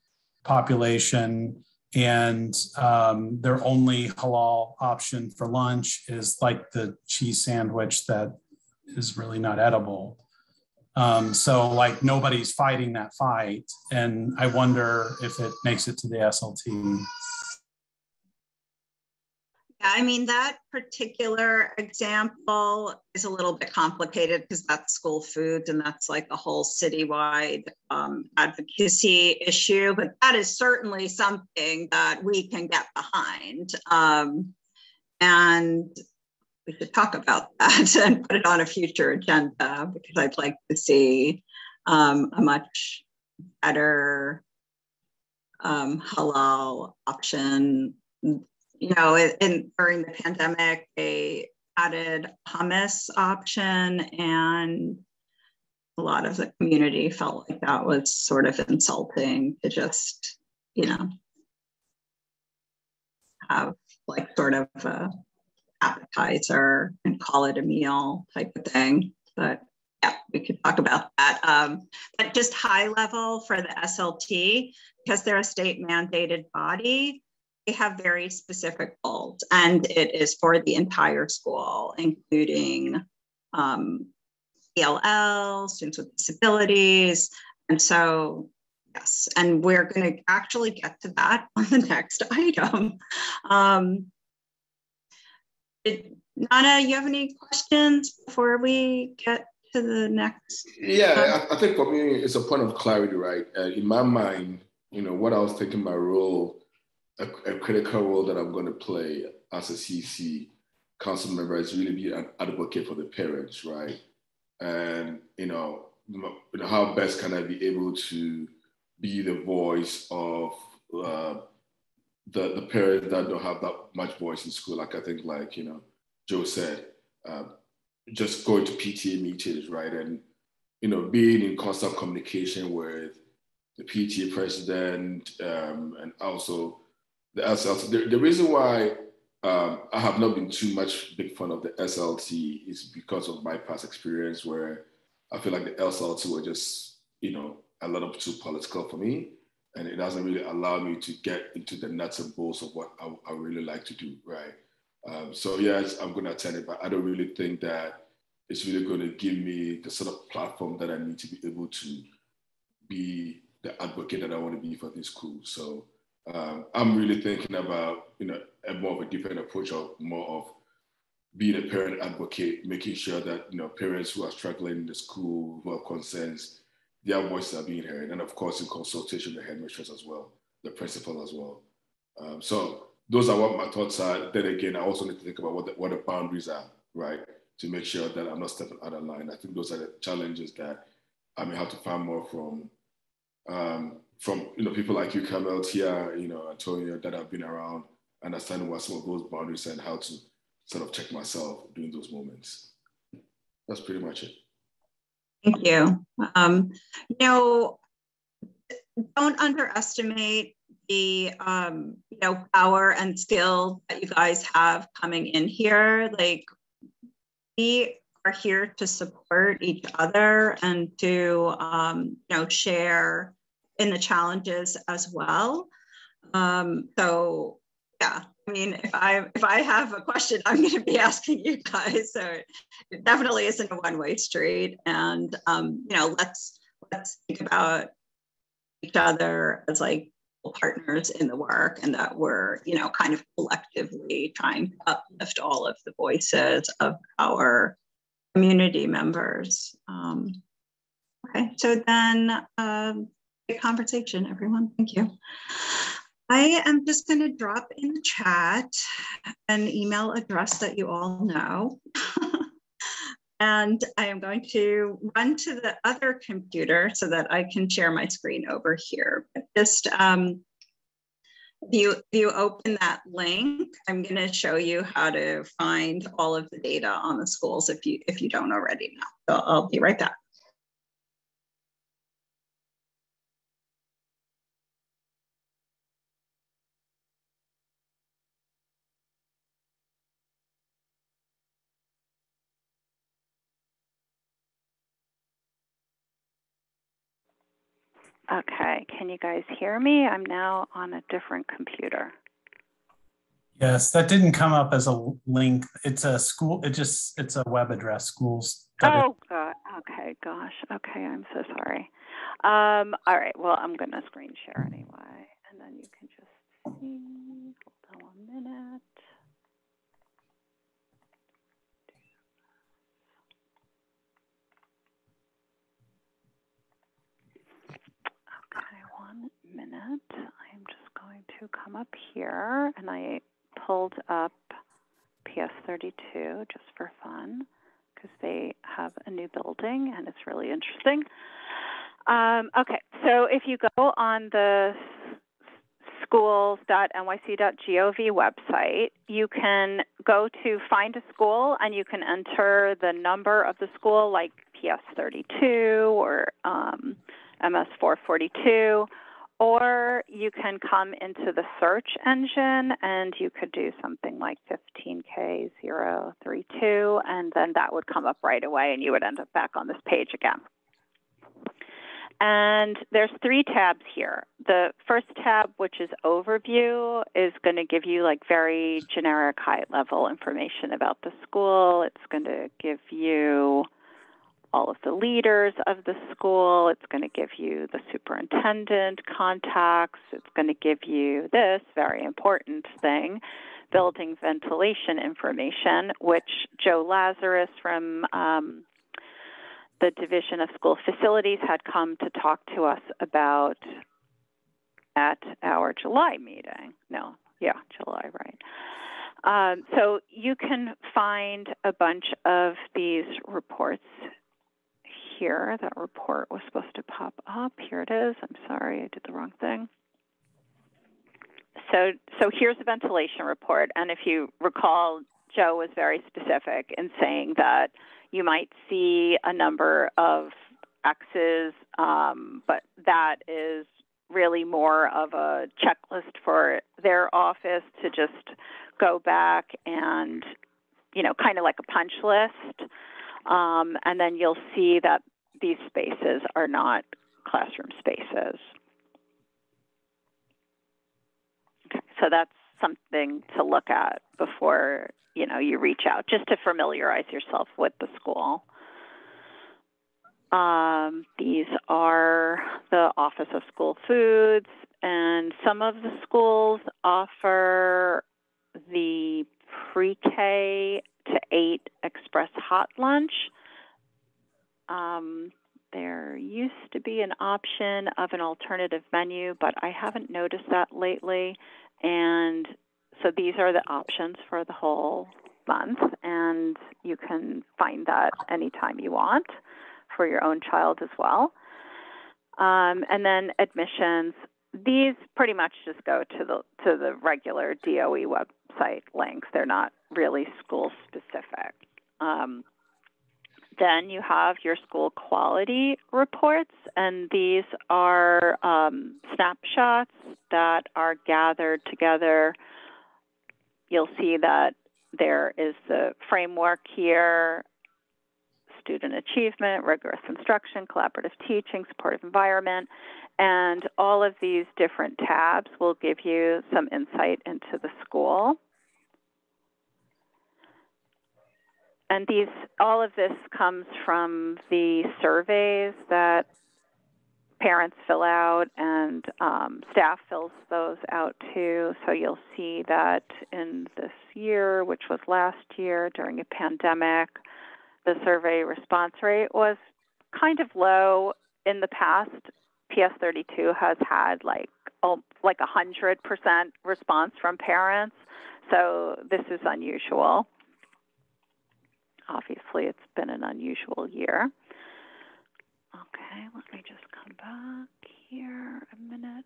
population, and their only halal option for lunch is like the cheese sandwich that is really not edible. So like nobody's fighting that fight, and I wonder if it makes it to the SLT. Yeah, I mean, that particular example is a little bit complicated because that's school foods and that's like a whole citywide advocacy issue, but that is certainly something that we can get behind. And we should talk about that and put it on a future agenda, because I'd like to see a much better halal option. During the pandemic, they added hummus option, and a lot of the community felt like that was sort of insulting to just, have like sort of a appetizer and call it a meal type of thing. But yeah, we could talk about that. But just high level for the SLT, because they're a state mandated body, they have very specific goals, and it is for the entire school, including ELL, students with disabilities. And so, yes, and we're going to actually get to that on the next item. Nana, you have any questions before we get to the next? Yeah, I think for me, it's a point of clarity, right? In my mind, what I was thinking my role, a critical role that I'm going to play as a CC council member is really be an advocate for the parents, right? And, how best can I be able to be the voice of the parents that don't have that much voice in school? Like, I think, like, Joe said, just going to PTA meetings, right? And, being in constant communication with the PTA president and also the SLT. The reason why I have not been too much big fan of the SLT is because of my past experience, where I feel like the SLT were just, a little too political for me, and it doesn't really allow me to get into the nuts and bolts of what I really like to do, right? So yes, I'm going to attend it, but I don't really think that it's really going to give me the sort of platform that I need to be able to be the advocate that I want to be for this school. So I'm really thinking about, a more of a different approach, of more of being a parent advocate, making sure that, parents who are struggling in the school, who have concerns, their voices are being heard. And of course, in consultation with the headmistress as well, the principal as well. So those are what my thoughts are. Then again, I also need to think about what the boundaries are, right? To make sure that I'm not stepping out of line. I think those are the challenges that I may have to find more from people like you, Kamel, Tia, Antonio, that have been around, understanding what some of those boundaries and how to sort of check myself during those moments. That's pretty much it. Thank you. Don't underestimate the power and skill that you guys have coming in here. Like, we are here to support each other and to share in the challenges as well. So yeah, I mean, if I have a question, I'm going to be asking you guys. So it definitely isn't a one-way street. And you know, let's think about each other as like partners in the work, and that we're, you know, kind of collectively trying to uplift all of the voices of our community members. Okay, so then good conversation, everyone. Thank you. I am just going to drop in the chat an email address that you all know. And I am going to run to the other computer so that I can share my screen over here. But just if you open that link, I'm going to show you how to find all of the data on the schools if you don't already know. So I'll be right back. Okay, can you guys hear me? I'm now on a different computer. Yes, that didn't come up as a link. It's a school, it's a web address, schools. Oh, God. Okay, gosh. Okay, I'm so sorry. All right, well, I'm going to screen share anyway, and then you can just see. Hold on 1 minute. Okay, 1 minute. I'm just going to come up here, and I pulled up PS32 just for fun because they have a new building, and it's really interesting. Okay, so if you go on the schools.nyc.gov website, you can go to find a school, and you can enter the number of the school, like PS32 or MS442, or you can come into the search engine and you could do something like 15K032, and then that would come up right away and you would end up back on this page again. And there's 3 tabs here. The first tab, which is overview, is going to give you like very generic high level information about the school. It's going to give you all of the leaders of the school. It's going to give you the superintendent contacts. It's going to give you this very important thing, building ventilation information, which Joe Lazarus from the Division of School Facilities had come to talk to us about at our July meeting. No, yeah, July, right. So you can find a bunch of these reports here. That report was supposed to pop up. Here it is. I'm sorry, I did the wrong thing. So here's the ventilation report. And if you recall, Joe was very specific in saying that you might see a number of X's, but that is really more of a checklist for their office to just go back and, you know, kind of like a punch list. And then you'll see that these spaces are not classroom spaces. Okay, so that's something to look at before, you know, you reach out, just to familiarize yourself with the school. These are the Office of School Foods, and some of the schools offer the pre-K to 8 express hot lunch. There used to be an option of an alternative menu, but I haven't noticed that lately. And so these are the options for the whole month, and you can find that anytime you want for your own child as well. And then admissions. These pretty much just go to the regular DOE website links. They're not really school specific. Then you have your school quality reports, and these are snapshots that are gathered together. You'll see that there is the framework here: student achievement, rigorous instruction, collaborative teaching, supportive environment. And all of these different tabs will give you some insight into the school. And all of this comes from the surveys that parents fill out, and staff fills those out too. So you'll see that in this year, which was last year during a pandemic, the survey response rate was kind of low. In the past, PS32 has had like 100% response from parents. So this is unusual. Obviously, it's been an unusual year. Okay, let me just come back here a minute.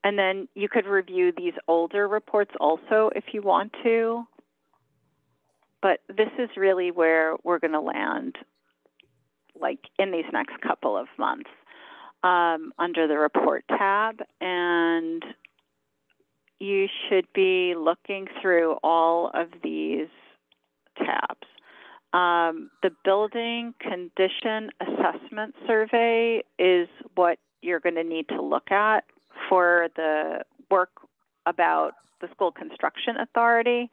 And then you could review these older reports also if you want to. But this is really where we're going to land, like in these next couple of months, under the report tab. And you should be looking through all of these tabs. The building condition assessment survey is what you're going to need to look at for the work about the school construction authority.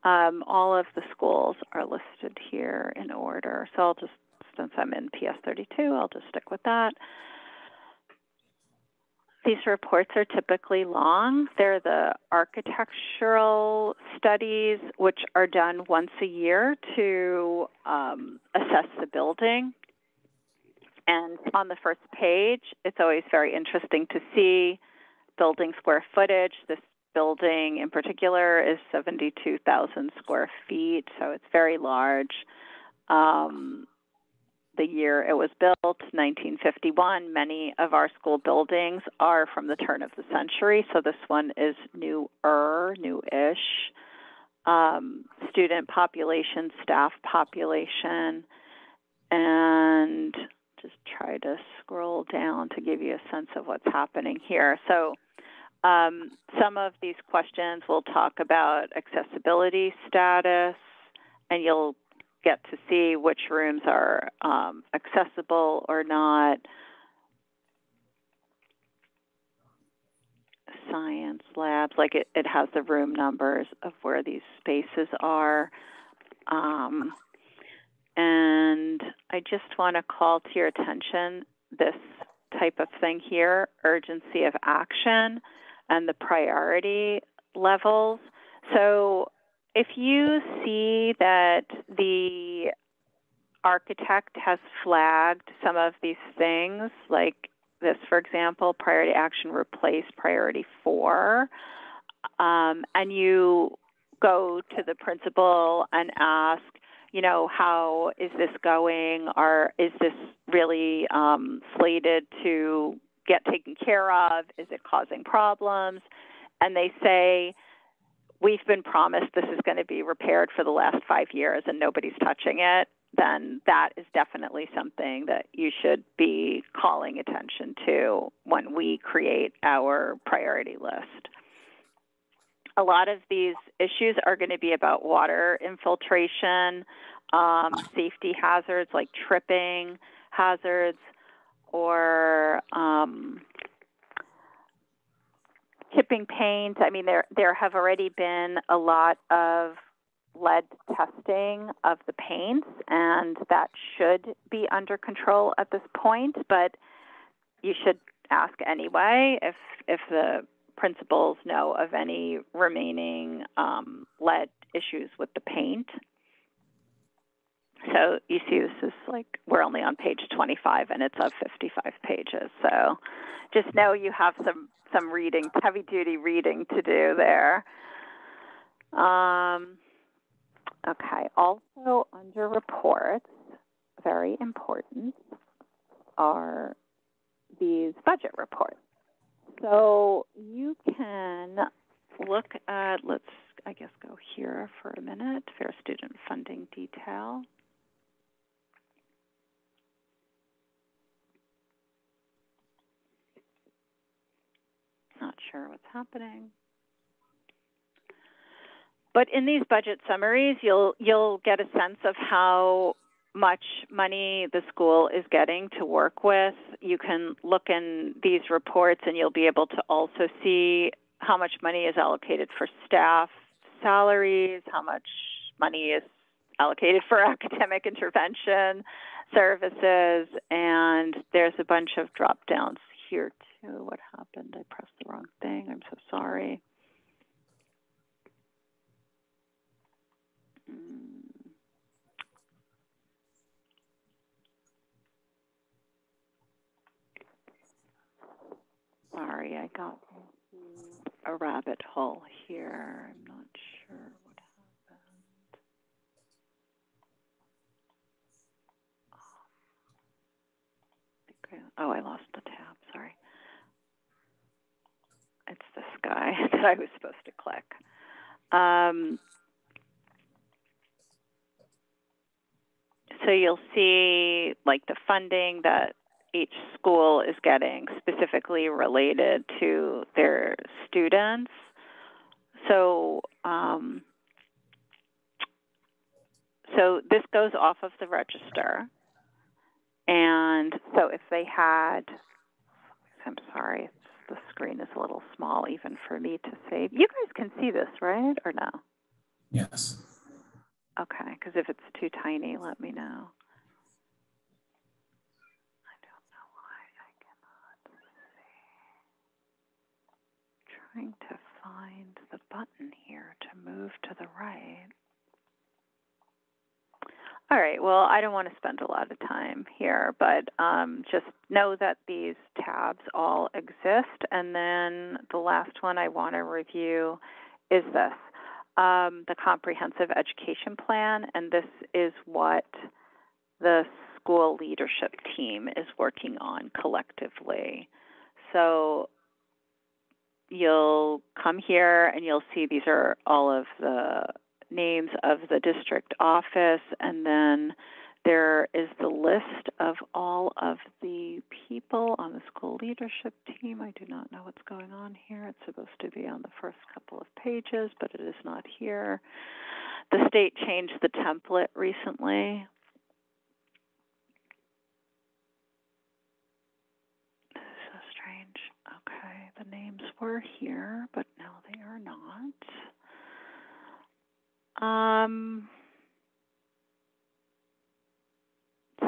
All of the schools are listed here in order. So I'll just, since I'm in PS32, I'll just stick with that. These reports are typically long. They're the architectural studies, which are done once a year to assess the building. And on the first page, it's always very interesting to see building square footage. This building in particular is 72,000 square feet, so it's very large. The year it was built, 1951, many of our school buildings are from the turn of the century, so this one is new-ish. Student population, staff population, and just try to scroll down to give you a sense of what's happening here. So some of these questions will talk about accessibility status, and you'll get to see which rooms are accessible or not. Science labs, like it has the room numbers of where these spaces are. And I just want to call to your attention this type of thing here, urgency of action and the priority levels. So if you see that the architect has flagged some of these things, like this, for example, priority action replace priority 4, and you go to the principal and ask, you know, how is this going, or is this really slated to get taken care of? Is it causing problems? And they say, we've been promised this is going to be repaired for the last 5 years and nobody's touching it, then that is definitely something that you should be calling attention to when we create our priority list. A lot of these issues are going to be about water infiltration, safety hazards like tripping hazards, or chipping paint. I mean, there have already been a lot of lead testing of the paints, and that should be under control at this point, but you should ask anyway if the principals know of any remaining lead issues with the paint. So you see this is like, we're only on page 25 and it's of 55 pages. So just know you have some reading, heavy duty reading to do there. Okay, also under reports, very important, are these budget reports. So you can look at, let's, I guess, go here for a minute, fair student funding detail. Not sure what's happening. But in these budget summaries, you'll get a sense of how much money the school is getting to work with. You can look in these reports and you'll be able to also see how much money is allocated for staff salaries, how much money is allocated for academic intervention services, and there's a bunch of drop downs here too. What happened? I pressed the wrong thing. I'm so sorry. Sorry, I got a rabbit hole here. I'm not sure what happened. Oh, I lost the tab. Sorry. It's this guy that I was supposed to click. So you'll see like the funding that each school is getting specifically related to their students. So, so this goes off of the register. And so if they had, I'm sorry, the screen is a little small even for me to save. You guys can see this, right? Or no? Yes. Okay, because if it's too tiny, let me know. I don't know why I cannot see. Trying to find the button here to move to the right. All right, well, I don't want to spend a lot of time here, but just know that these tabs all exist. And then the last one I want to review is this. The comprehensive education plan, and this is what the school leadership team is working on collectively. So you'll come here and you'll see these are all of the names of the district office, and then there is the list of all of the people on the school leadership team. I do not know what's going on here. It's supposed to be on the first couple of pages, but it is not here. The state changed the template recently. This is so strange. Okay, the names were here, but now they are not.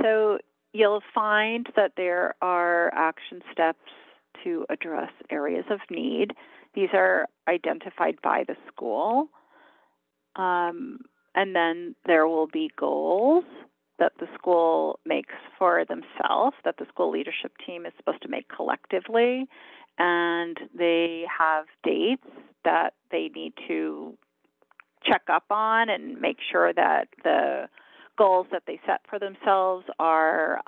So you'll find that there are action steps to address areas of need. These are identified by the school. And then there will be goals that the school makes for themselves, that the school leadership team is supposed to make collectively. And they have dates that they need to check up on and make sure that the goals that they set for themselves are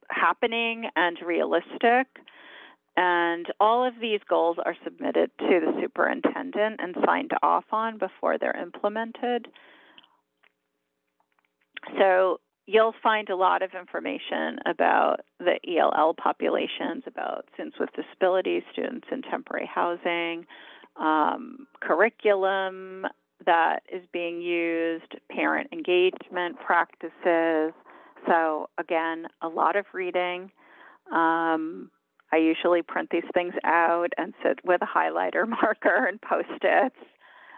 happening and realistic. And all of these goals are submitted to the superintendent and signed off on before they're implemented. So you'll find a lot of information about the ELL populations, about students with disabilities, students in temporary housing, curriculum that is being used, parent engagement practices. So again, a lot of reading. I usually print these things out and sit with a highlighter marker and Post-its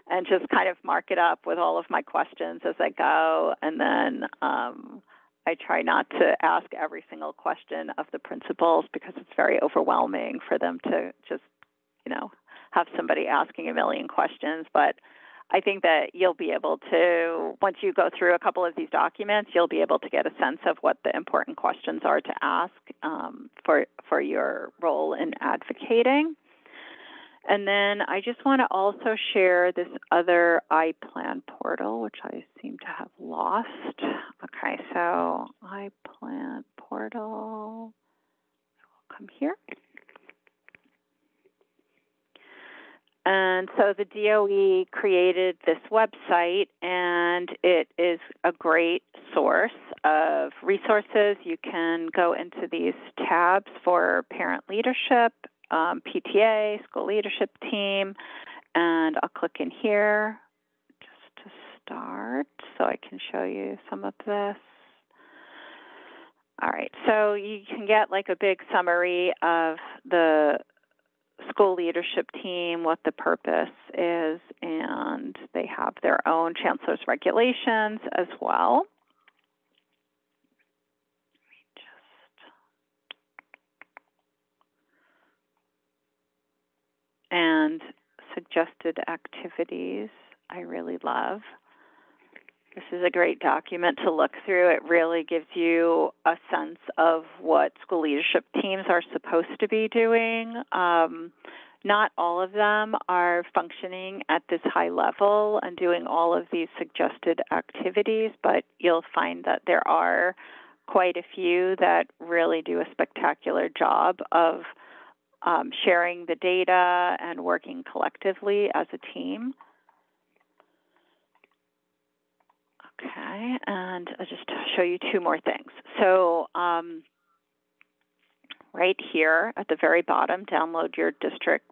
and just kind of mark it up with all of my questions as I go. And then I try not to ask every single question of the principals because it's very overwhelming for them to just, have somebody asking a million questions. But I think that you'll be able to, once you go through a couple of these documents, you'll be able to get a sense of what the important questions are to ask for your role in advocating. And then I just want to also share this other iPlan portal, which I seem to have lost. Okay, so iPlan portal, I'll come here. And so the DOE created this website, and it is a great source of resources. You can go into these tabs for parent leadership, PTA, school leadership team, And I'll click in here just to start so I can show you some of this. All right, so you can get like a big summary of the school leadership team, what the purpose is, and they have their own chancellor's regulations as well. And suggested activities, I really love. This is a great document to look through. It really gives you a sense of what school leadership teams are supposed to be doing. Not all of them are functioning at this high level and doing all of these suggested activities, but you'll find that there are quite a few that really do a spectacular job of sharing the data and working collectively as a team. Okay, and I'll just show you two more things. So right here at the very bottom, download your District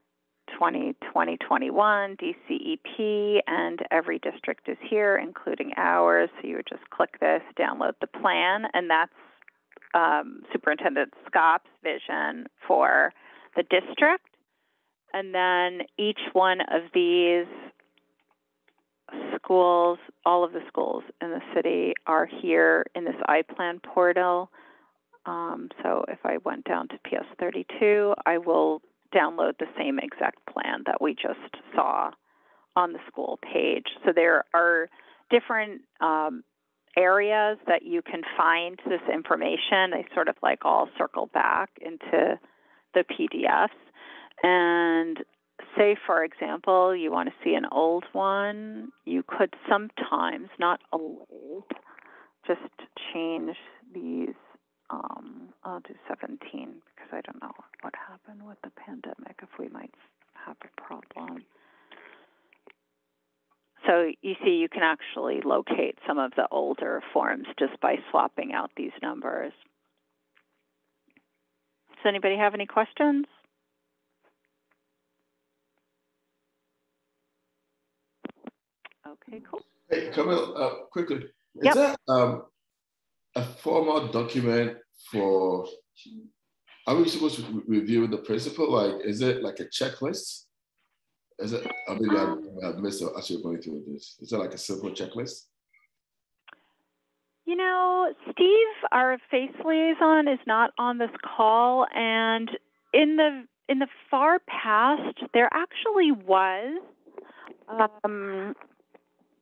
2020-21 DCEP, and every district is here, including ours. So you would just click this, download the plan, and that's Superintendent Scott's vision for the district. And then each one of these schools, all of the schools in the city are here in this iPlan portal. So if I went down to PS32, I will download the same exact plan that we just saw on the school page. So there are different areas that you can find this information. They sort of like all circle back into the PDFs. And say, for example, you want to see an old one, you could sometimes, not always, just change these. I'll do 17 because I don't know what happened with the pandemic, if we might have a problem. So you see, you can actually locate some of the older forms just by swapping out these numbers. Does anybody have any questions? Okay, cool. Hey, Camille, quickly, Yep. is that a formal document for, are we supposed to review the principal? Like, is it like a checklist? Is it, I mean, I missed it as you're going through this. Is it like a simple checklist? You know, Steve, our FACE liaison, is not on this call, and in the far past, there actually was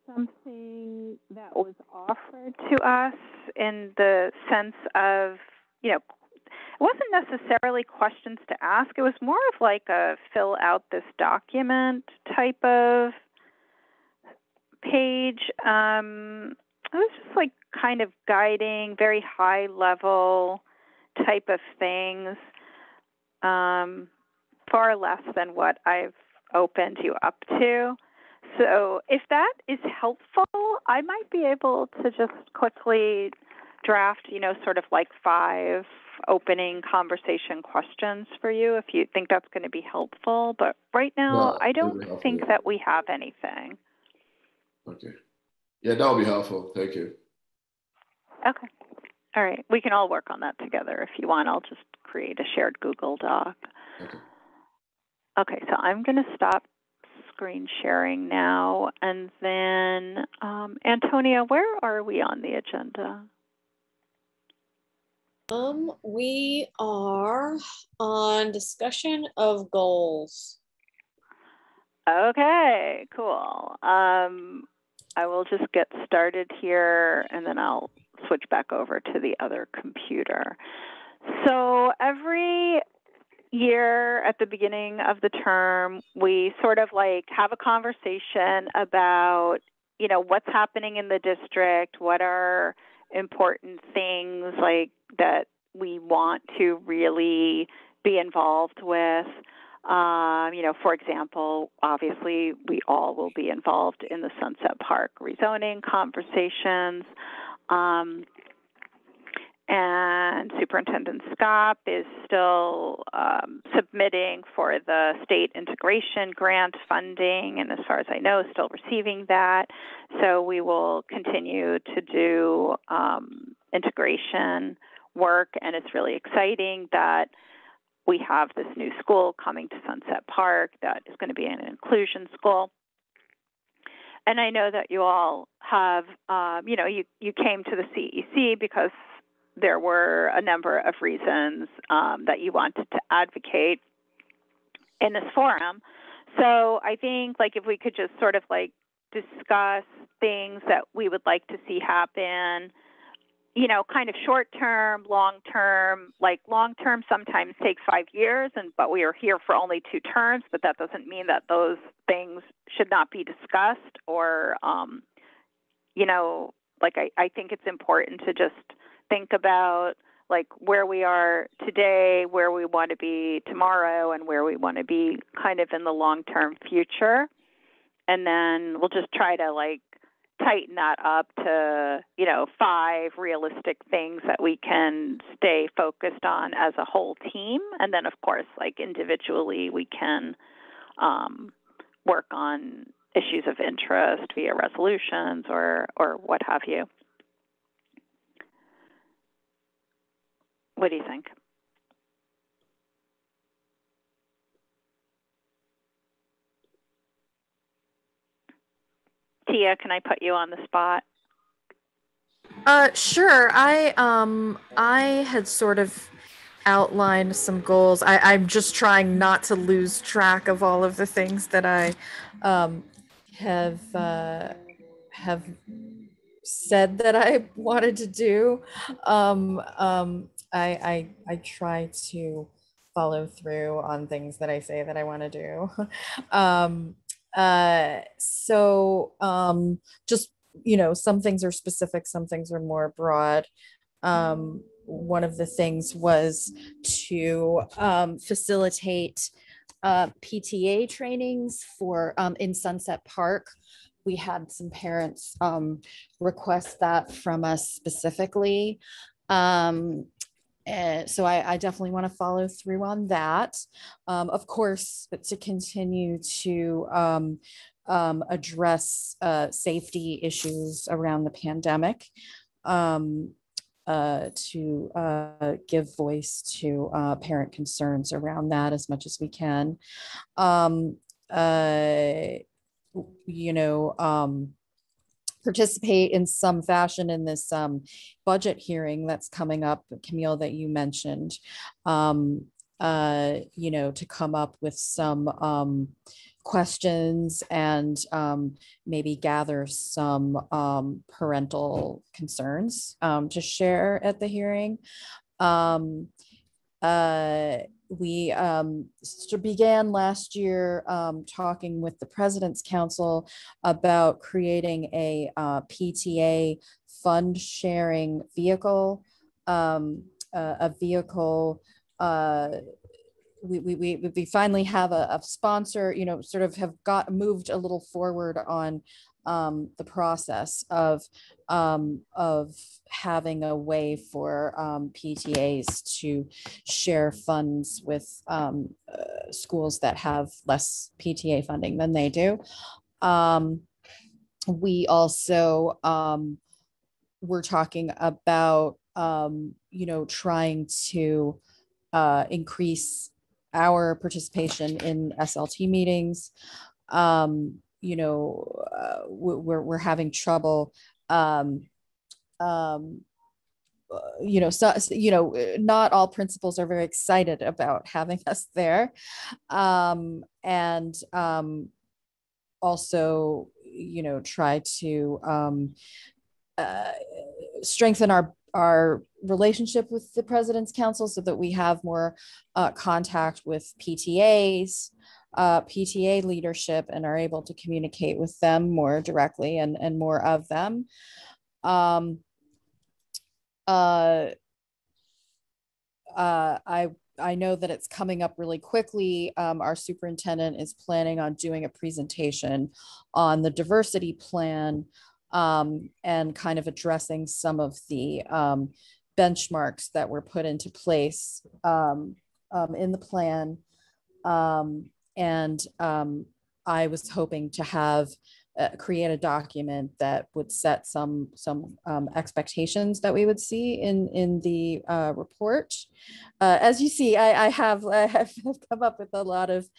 something that was offered to us in the sense of, you know, it wasn't necessarily questions to ask. It was more of like a fill out this document type of page. It was just like kind of guiding, very high level type of things, far less than what I've opened you up to. So if that is helpful, I might be able to just quickly draft, you know, sort of like 5 opening conversation questions for you if you think that's going to be helpful. But right now, No, I don't think that we have anything. Okay. Yeah, that would be helpful. Thank you. Okay. All right. We can all work on that together if you want. I'll just create a shared Google Doc. Okay. Okay, so I'm going to stop screen sharing now. And then, Antonia, where are we on the agenda? We are on discussion of goals. Okay, cool. I will just get started here and then I'll switch back over to the other computer. So every year at the beginning of the term, we sort of like have a conversation about, you know, what's happening in the district, what are important things like that we want to really be involved with. You know, for example, obviously we all will be involved in the Sunset Park rezoning conversations. And and Superintendent Scott is still submitting for the state integration grant funding, and as far as I know, still receiving that. So we will continue to do integration work, and it's really exciting that we have this new school coming to Sunset Park that is going to be an inclusion school. And I know that you all have, you came to the CEC because there were a number of reasons that you wanted to advocate in this forum. So I think if we could just sort of discuss things that we would like to see happen, kind of short term, long term. Long term sometimes takes 5 years, but we are here for only 2 terms, but that doesn't mean that those things should not be discussed or, I think it's important to just think about where we are today, where we want to be tomorrow, and where we want to be kind of in the long-term future. And then we'll just try to tighten that up to, 5 realistic things that we can stay focused on as a whole team. And then, of course, individually, we can work on issues of interest via resolutions or what have you. What do you think? Tia, can I put you on the spot? Sure. I had sort of outlined some goals. I'm just trying not to lose track of all of the things that I have said that I wanted to do. I try to follow through on things that I say that I want to do. Just, some things are specific, some things are more broad. One of the things was to facilitate PTA trainings for in Sunset Park. We had some parents request that from us specifically. So I definitely want to follow through on that. Of course, but to continue to address safety issues around the pandemic, to give voice to parent concerns around that as much as we can. Participate in some fashion in this budget hearing that's coming up, Camille, that you mentioned, to come up with some questions and maybe gather some parental concerns to share at the hearing. We began last year talking with the President's Council about creating a PTA fund sharing vehicle, a vehicle. We finally have a sponsor, sort of have moved a little forward on the process of having a way for PTAs to share funds with schools that have less PTA funding than they do. We also were talking about, trying to increase our participation in SLT meetings. We're having trouble, not all principals are very excited about having us there. And also, try to strengthen our relationship with the President's Council so that we have more contact with PTAs, PTA leadership, and are able to communicate with them more directly and more of them. I know that it's coming up really quickly. Our superintendent is planning on doing a presentation on the diversity plan, and kind of addressing some of the benchmarks that were put into place in the plan. I was hoping to have create a document that would set some expectations that we would see in the report. As you see, I have come up with a lot of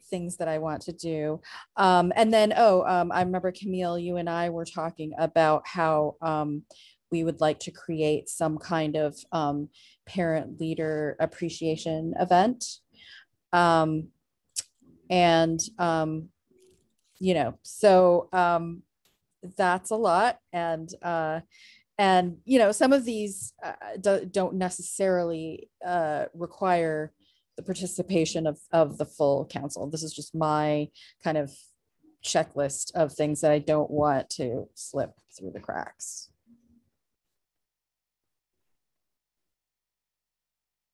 things that I want to do. And then, I remember Camille, you and I were talking about how we would like to create some kind of parent leader appreciation event. You know, so that's a lot. And you know, some of these don't necessarily require the participation of the full council. This is just my kind of checklist of things that I don't want to slip through the cracks.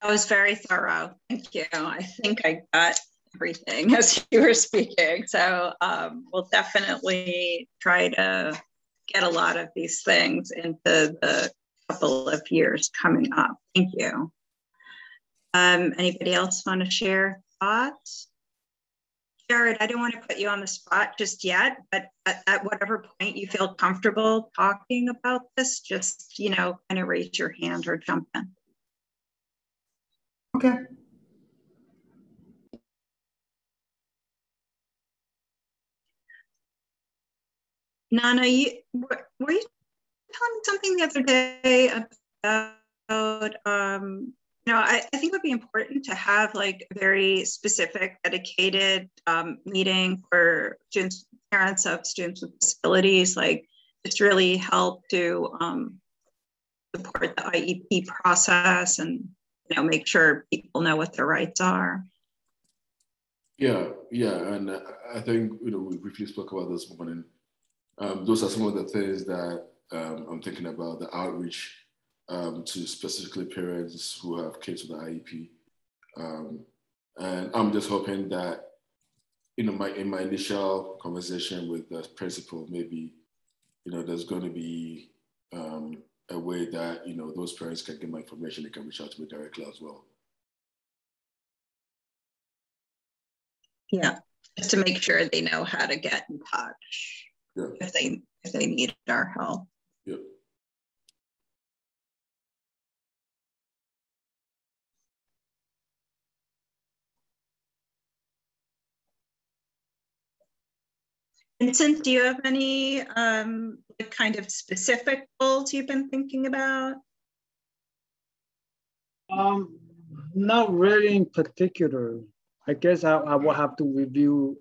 That was very thorough. Thank you. I think I got everything as you were speaking. So we'll definitely try to get a lot of these things into the couple of years coming up. Thank you. Anybody else want to share thoughts? Jared, I don't want to put you on the spot just yet, but at whatever point you feel comfortable talking about this, just, you know, kind of raise your hand or jump in. Okay. Nana, were you telling me something the other day about, you know, I think it would be important to have like a very specific, dedicated meeting for students, parents of students with disabilities, like just really help to support the IEP process and, you know, make sure people know what their rights are. Yeah, and I think, you know, we briefly spoke about this morning. Those are some of the things that I'm thinking about, the outreach to specifically parents who have kids with the IEP. And I'm just hoping that, you know, in my initial conversation with the principal, maybe, you know, there's going to be a way that, you know, those parents can get my information, they can reach out to me directly as well. Yeah, just to make sure they know how to get in touch. Yeah. If they need our help. Yep. Vincent, do you have any kind of specific goals you've been thinking about? Not really in particular. I guess I will have to review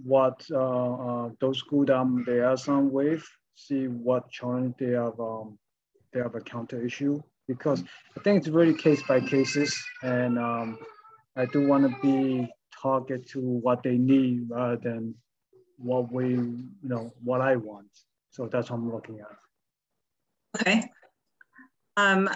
what those schools they are some with, see what challenge they have a counter issue, because I think it's really case by cases, and I do want to be target to what they need rather than what what I want. So that's what I'm looking at. Okay. I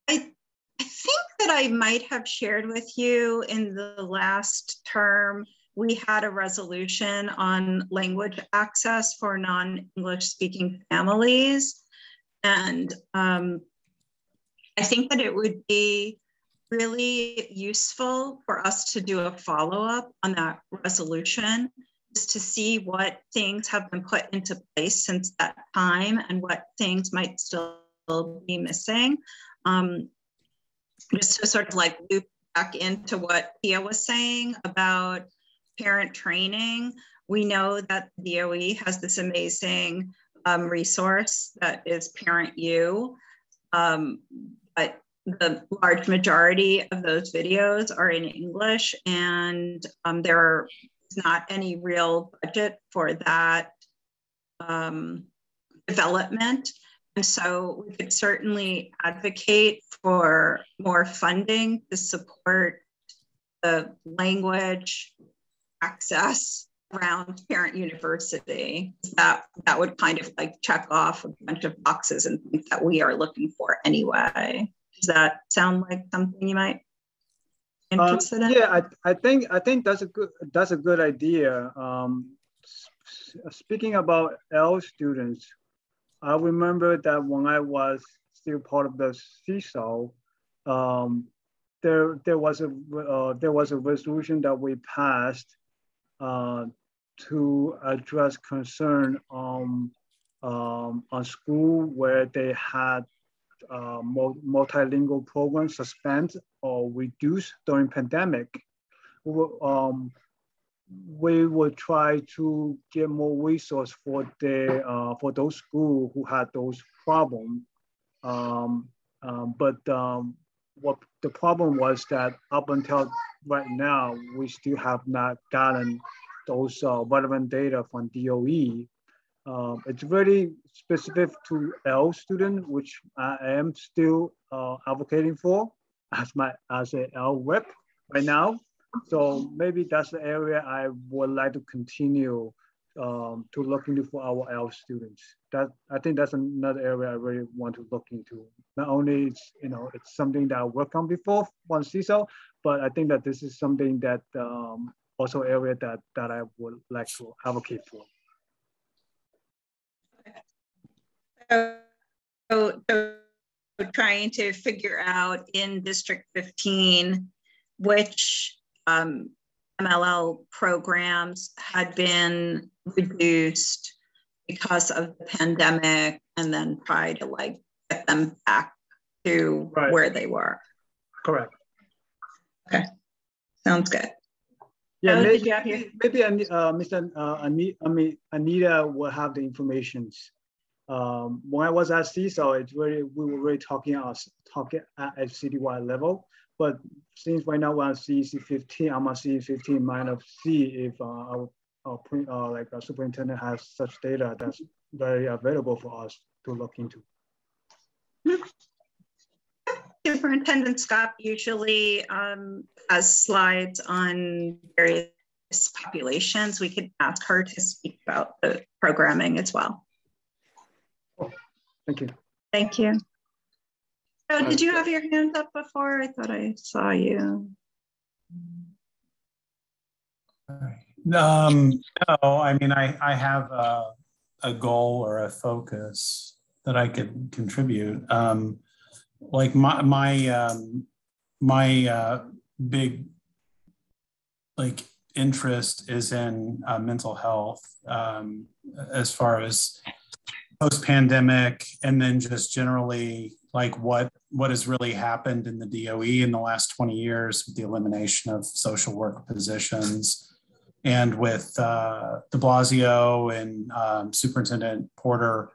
think that I might have shared with you in the last term, we had a resolution on language access for non-English speaking families. And I think that it would be really useful for us to do a follow-up on that resolution, just to see what things have been put into place since that time and what things might still be missing. Just to sort of like loop back into what Pia was saying about parent training. We know that the DOE has this amazing resource that is Parent U, but the large majority of those videos are in English, and there is not any real budget for that development. And so we could certainly advocate for more funding to support the language access around Parent University. That would kind of like check off a bunch of boxes and things that we are looking for anyway. Does that sound like something you might be interested in? Yeah, I think that's a good idea. Speaking about L students, I remember that when I was still part of the CEC, there was a resolution that we passed to address concern on school where they had multilingual programs suspend or reduce during pandemic. We will try to get more resource for those schools who had those problems. What the problem was that up until right now, we still have not gotten those relevant data from DOE. It's very specific to L student, which I am still advocating for as a L rep right now. So maybe that's the area I would like to continue to look into for our L students. I think that's another area I really want to look into. Not only it's something that I worked on before on CISO, but I think that this is something that also area that I would like to advocate for. So trying to figure out in District 15 which MLL programs had been reduced because of the pandemic, and then try to like get them back to where they were. Correct. Okay, sounds good. Yeah, maybe Anita will have the information. When I was at CISO, we were really talking at a citywide level. But since right now we're on CEC15, I'm on CEC15 minus C if our superintendent has such data that's very available for us to look into. Superintendent Scott usually has slides on various populations. We could ask her to speak about the programming as well. Thank you. Thank you. Oh, did you have your hand up before? I thought I saw you. No, I mean, I have a goal or a focus that I could contribute. Like my big like interest is in mental health as far as post-pandemic, and then just generally like what has really happened in the DOE in the last 20 years with the elimination of social work positions, and with de Blasio and Superintendent Porter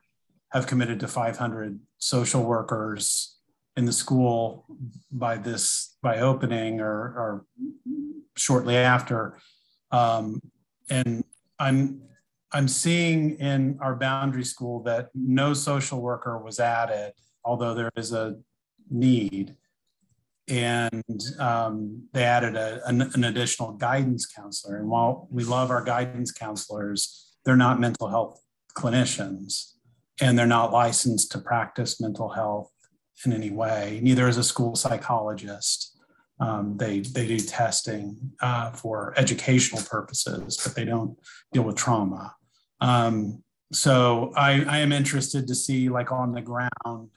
have committed to 500 social workers in the school by opening or shortly after, and I'm seeing in our boundary school that no social worker was added, although there is a need. And they added an additional guidance counselor. And while we love our guidance counselors, they're not mental health clinicians, and they're not licensed to practice mental health in any way. Neither is a school psychologist. They do testing for educational purposes, but they don't deal with trauma. So I am interested to see, like, on the ground,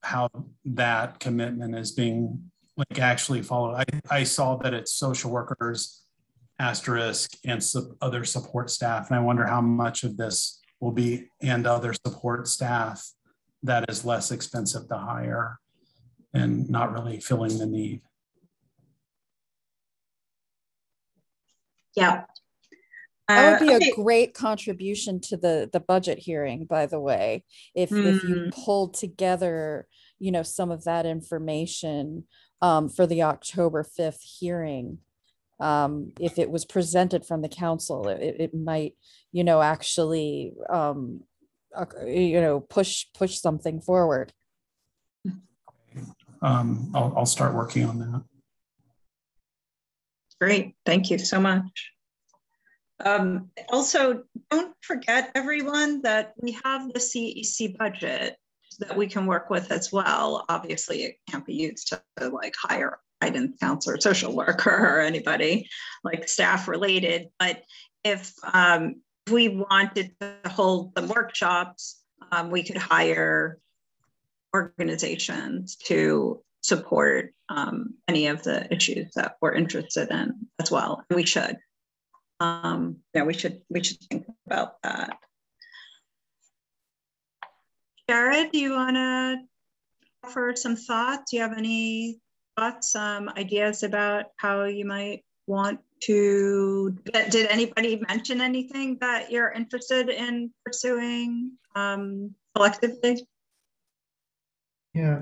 how that commitment is being like actually followed. I saw that it's social workers, asterisk, and other support staff. And I wonder how much of this will be and other support staff that is less expensive to hire and not really filling the need. Yeah. That would be a great contribution to the budget hearing, by the way, if you pulled together, some of that information for the October 5th hearing. If it was presented from the council, it might, actually, push something forward. I'll start working on that. Great, thank you so much. Also, don't forget, everyone, that we have the CEC budget that we can work with as well. Obviously, it can't be used to like hire guidance counselor, social worker, or anybody like staff related. But if we wanted to hold the workshops, we could hire organizations to support any of the issues that we're interested in as well. We should. Yeah, we should think about that. Jared, do you want to offer some thoughts? Do you have any thoughts, ideas about how you might want to, did anybody mention anything that you're interested in pursuing collectively? Yeah,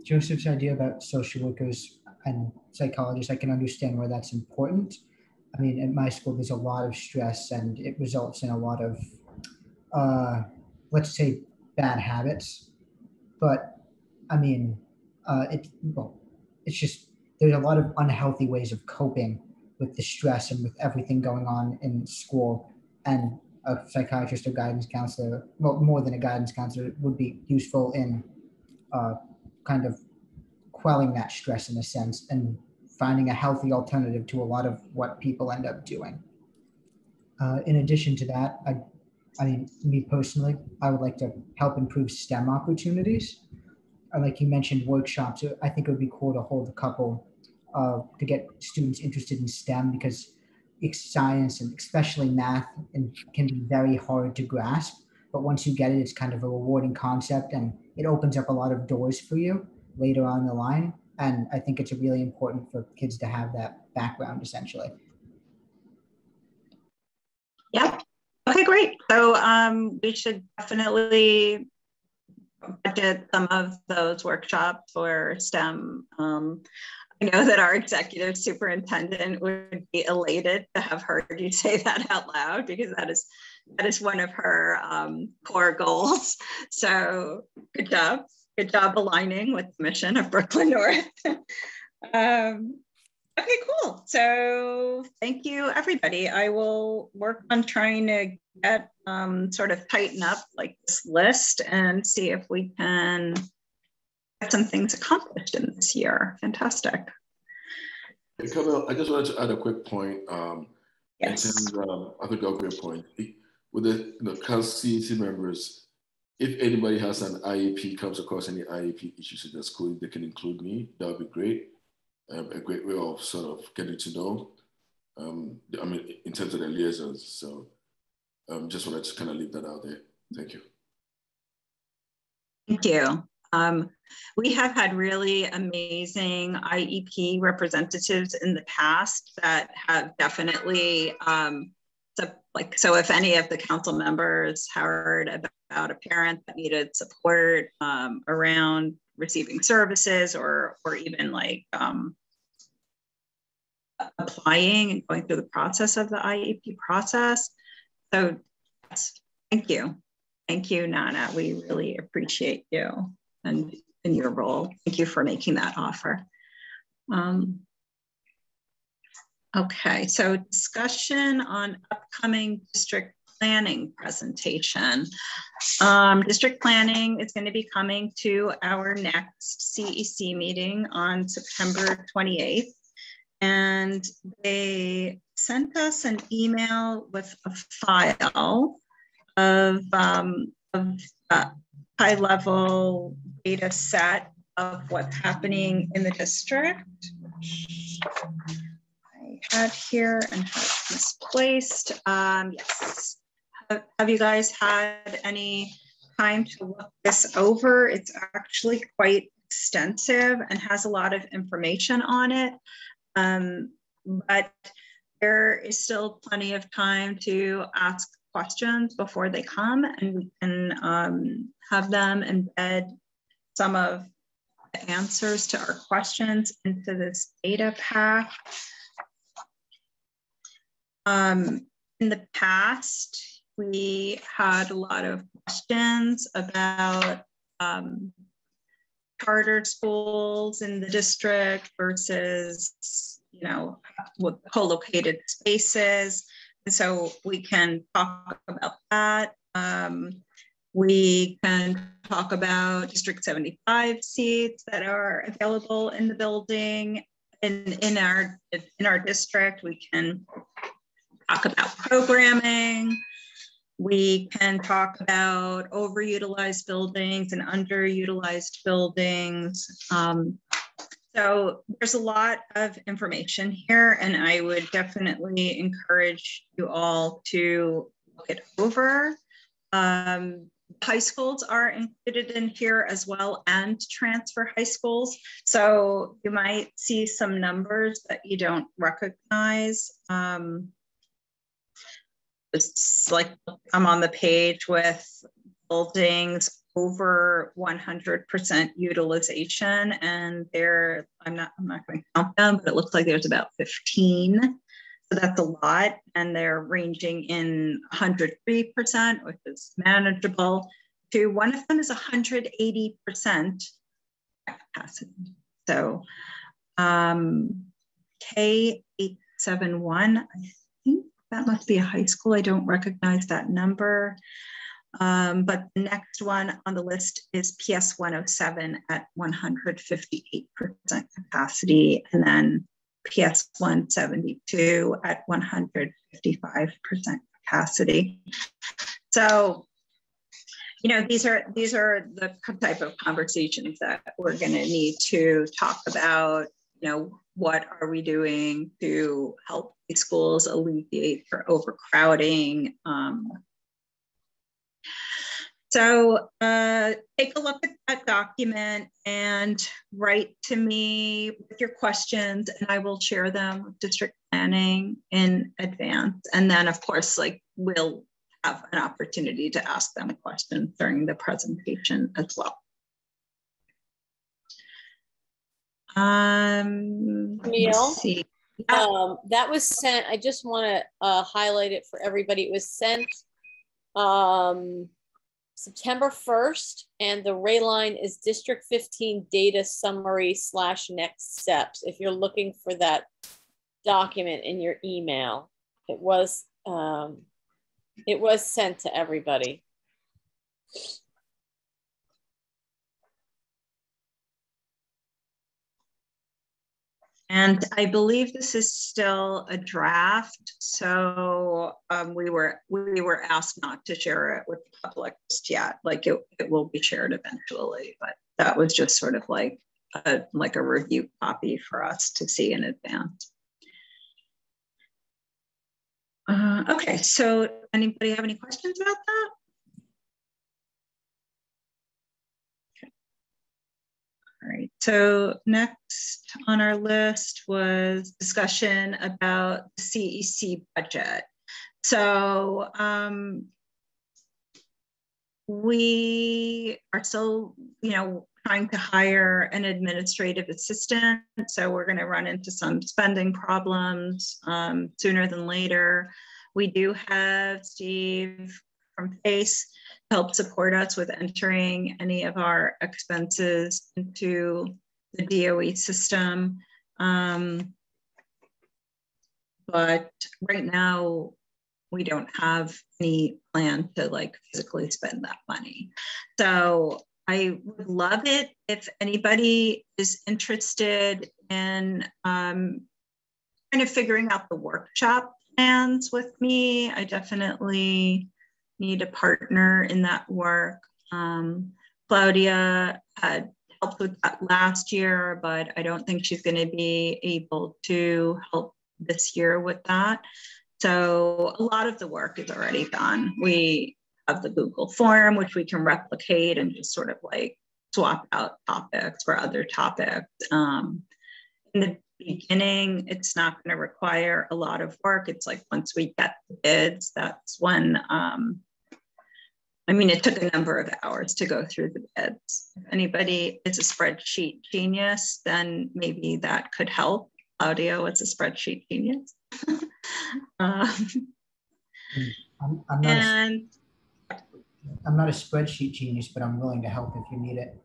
Joseph's idea about social workers and psychologists, I can understand why that's important. I mean, at my school, there's a lot of stress and it results in a lot of, let's say, bad habits. But I mean, it's just, there's a lot of unhealthy ways of coping with the stress and with everything going on in school. And a psychiatrist or guidance counselor, well, more than a guidance counselor, would be useful in kind of quelling that stress in a sense and finding a healthy alternative to a lot of what people end up doing. In addition to that, I mean, me personally, I would like to help improve STEM opportunities. Like you mentioned, workshops. I think it would be cool to hold a couple to get students interested in STEM, because science and especially math can be very hard to grasp. But once you get it, it's kind of a rewarding concept and it opens up a lot of doors for you later on the line. And I think it's really important for kids to have that background essentially. Yeah. Okay, great. So we should definitely budget some of those workshops for STEM. I know that our executive superintendent would be elated to have heard you say that out loud, because that is one of her core goals. So good job aligning with the mission of Brooklyn North. Okay, cool. So thank you, everybody. I will work on trying to get sort of tighten up like this list and see if we can get some things accomplished in this year. Fantastic. Hey, Camille, I just wanted to add a quick point. Yes. In terms of, I think a great point. With the CEC members, if anybody has an IEP, comes across any IEP issues in the school, they can include me. That would be great. A great way of sort of getting to know, I mean, in terms of the liaisons. So just wanted to kind of leave that out there. Thank you. Thank you. We have had really amazing IEP representatives in the past that have definitely, so if any of the council members heard about a parent that needed support around receiving services or even like applying and going through the process of the IEP process. So yes, thank you. Thank you, Nana. We really appreciate you and in your role. Thank you for making that offer. Okay, so discussion on upcoming district planning presentation. District planning is going to be coming to our next CEC meeting on September 28th. And they sent us an email with a file of high-level data set of what's happening in the district. I had here and had misplaced. Yes. Have you guys had any time to look this over? It's actually quite extensive and has a lot of information on it. But there is still plenty of time to ask questions before they come, and we can have them embed some of the answers to our questions into this data pack. In the past, we had a lot of questions about charter schools in the district versus, with co-located spaces. And so we can talk about that. We can talk about District 75 seats that are available in the building. In our district, we can talk about programming. We can talk about overutilized buildings and underutilized buildings. So there's a lot of information here, and I would definitely encourage you all to look it over. High schools are included in here as well, and transfer high schools. So you might see some numbers that you don't recognize. It's like I'm on the page with buildings over 100% utilization, and there I'm not going to count them, but it looks like there's about 15. So that's a lot, and they're ranging in 103%, which is manageable, to one of them is 180% capacity. So K871, I think that must be a high school. I don't recognize that number. But the next one on the list is PS 107 at 158% capacity, and then PS 172 at 155% capacity. So, you know, these are the type of conversations that we're going to need to talk about. You know, what are we doing to help these schools alleviate their overcrowding? So take a look at that document and write to me with your questions, and I will share them with district planning in advance. And then of course, like, we'll have an opportunity to ask them questions during the presentation as well. Let's see. That was sent, I just want to highlight it for everybody. It was sent September 1st, and the Ray line is District 15 data summary / next steps. If you're looking for that document in your email, it was sent to everybody. And I believe this is still a draft, so we were asked not to share it with the public just yet. Like it will be shared eventually, but that was just sort of like a review copy for us to see in advance. Okay, so anybody have any questions about that? All right, so next on our list was discussion about the CEC budget. So we are still, trying to hire an administrative assistant. So we're going to run into some spending problems sooner than later. We do have Steve from PACE help support us with entering any of our expenses into the DOE system. But right now, we don't have any plan to physically spend that money. So I would love it if anybody is interested in kind of figuring out the workshop plans with me. I definitely need a partner in that work. Claudia had helped with that last year, but I don't think she's going to be able to help this year with that. So a lot of the work is already done. We have the Google form, which we can replicate and just sort of swap out topics for other topics. In the beginning, it's not going to require a lot of work. It's once we get the bids, that's when, it took a number of hours to go through the bids. If anybody is a spreadsheet genius, then maybe that could help. Claudio is a spreadsheet genius. I'm not a spreadsheet genius, but I'm willing to help if you need it.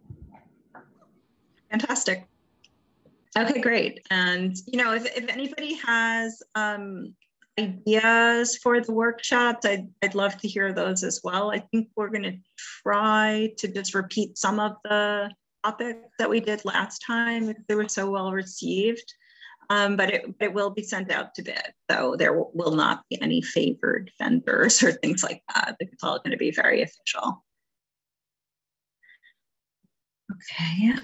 Fantastic. Okay, great. And if anybody has ideas for the workshops, I'd love to hear those as well. I think we're going to try to just repeat some of the topics that we did last time because they were so well received. but it will be sent out to bid. So there will not be any favored vendors or things like that. It's all going to be very official. Okay.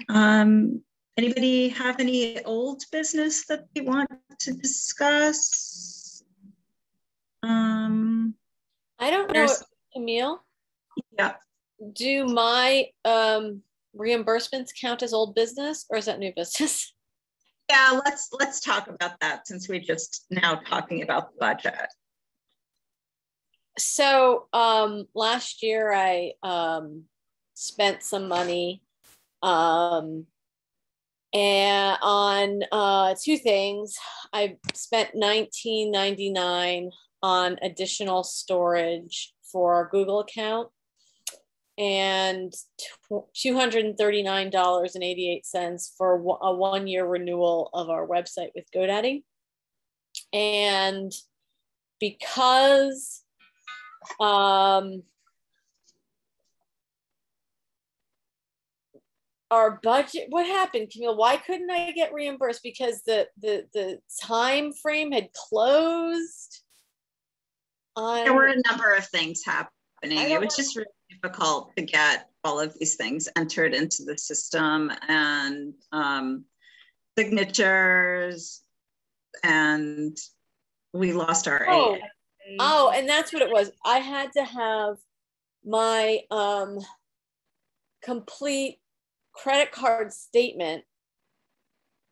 Anybody have any old business that they want to discuss? I don't know, Camille. Yeah. Do my reimbursements count as old business, or is that new business? Yeah, let's talk about that since we're just now talking about the budget. So last year I spent some money and on two things. I spent $19.99 on additional storage for our Google account and $239.88 for a 1-year renewal of our website with GoDaddy. And because our budget, what happened, Camille? Why couldn't I get reimbursed? Because the time frame had closed. There were a number of things happening. It was just really difficult to get all of these things entered into the system, and signatures, and we lost our aid. Oh, and that's what it was. I had to have my complete credit card statement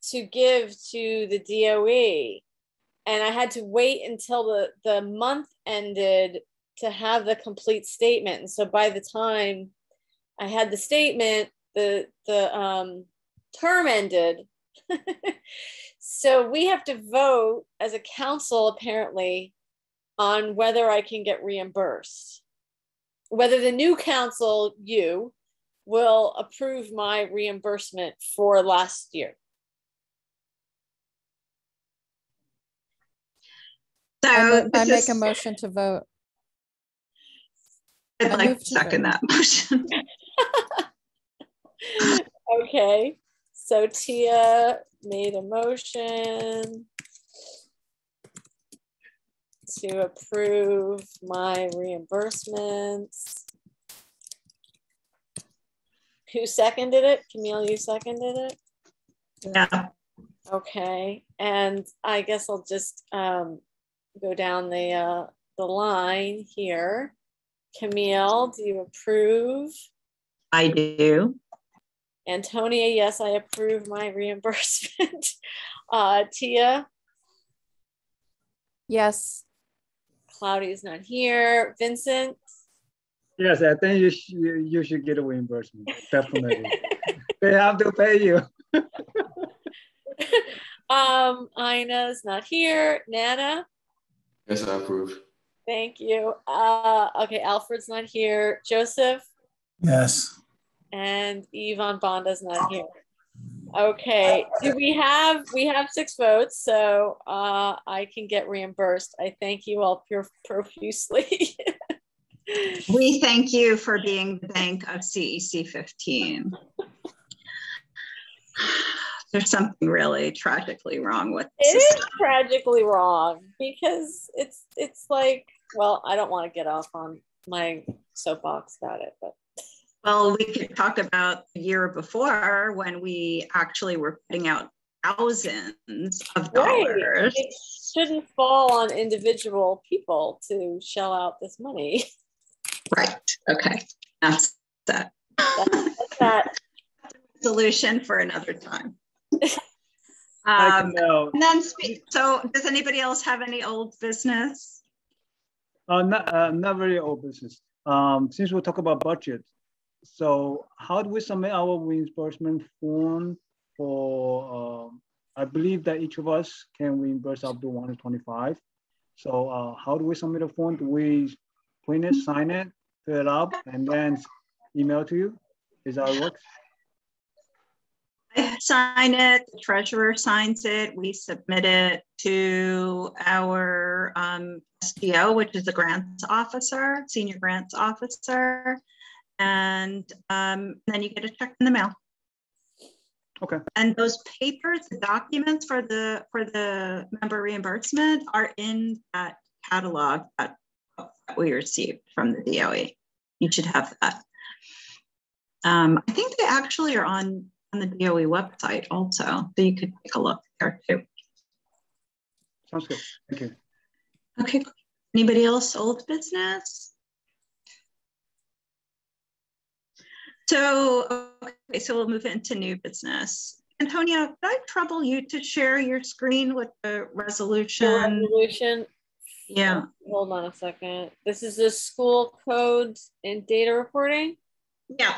to give to the DOE. And I had to wait until the month ended to have the complete statement. And so by the time I had the statement, the term ended. So we have to vote as a council, apparently, on whether I can get reimbursed. Whether the new council, you, will approve my reimbursement for last year. So I make a motion to vote. I'd like to second that motion. Okay, so Tia made a motion to approve my reimbursements. Who seconded it? Camille, you seconded it? Yeah. Okay, and I guess I'll just go down the line here. Camille, do you approve? I do. Antonia, yes, I approve my reimbursement. Tia? Yes. Claudia's not here. Vincent? Yes, I think you should get a reimbursement, definitely. They have to pay you. Ina's not here. Nana? Yes, I approve. Thank you. Okay, Alfred's not here. Joseph? Yes. And Yvonne Bonda's not here. Okay, do we have 6 votes, so I can get reimbursed. I thank you all profusely. We thank you for being the bank of CEC15. There's something really tragically wrong with the system. It is tragically wrong because it's like, well, I don't want to get off on my soapbox about it, but. Well, we could talk about the year before when we actually were putting out thousands of dollars. Right. It shouldn't fall on individual people to shell out this money. Right. Okay. That's that. That's that. Solution for another time. And then so does anybody else have any old business? Not very old business. Since we'll talk about budget, so how do we submit our reimbursement form for, I believe that each of us can reimburse up to 125. So how do we submit a form? Do we print it, sign it, fill it up, and then email to you? Is that how it works? I sign it, the treasurer signs it, we submit it to our SDO, which is the grants officer, senior grants officer, and then you get a check in the mail. Okay. And those papers, the documents for the member reimbursement are in that catalog that we received from the DOE. You should have that. I think they actually are on the DOE website also, so you could take a look there too. Sounds good. Thank you. Okay. Anybody else old business? So, okay, so we'll move into new business. Antonia, could I trouble you to share your screen with the resolution? The resolution. Yeah. Hold on a second. This is the school codes and data reporting? Yeah.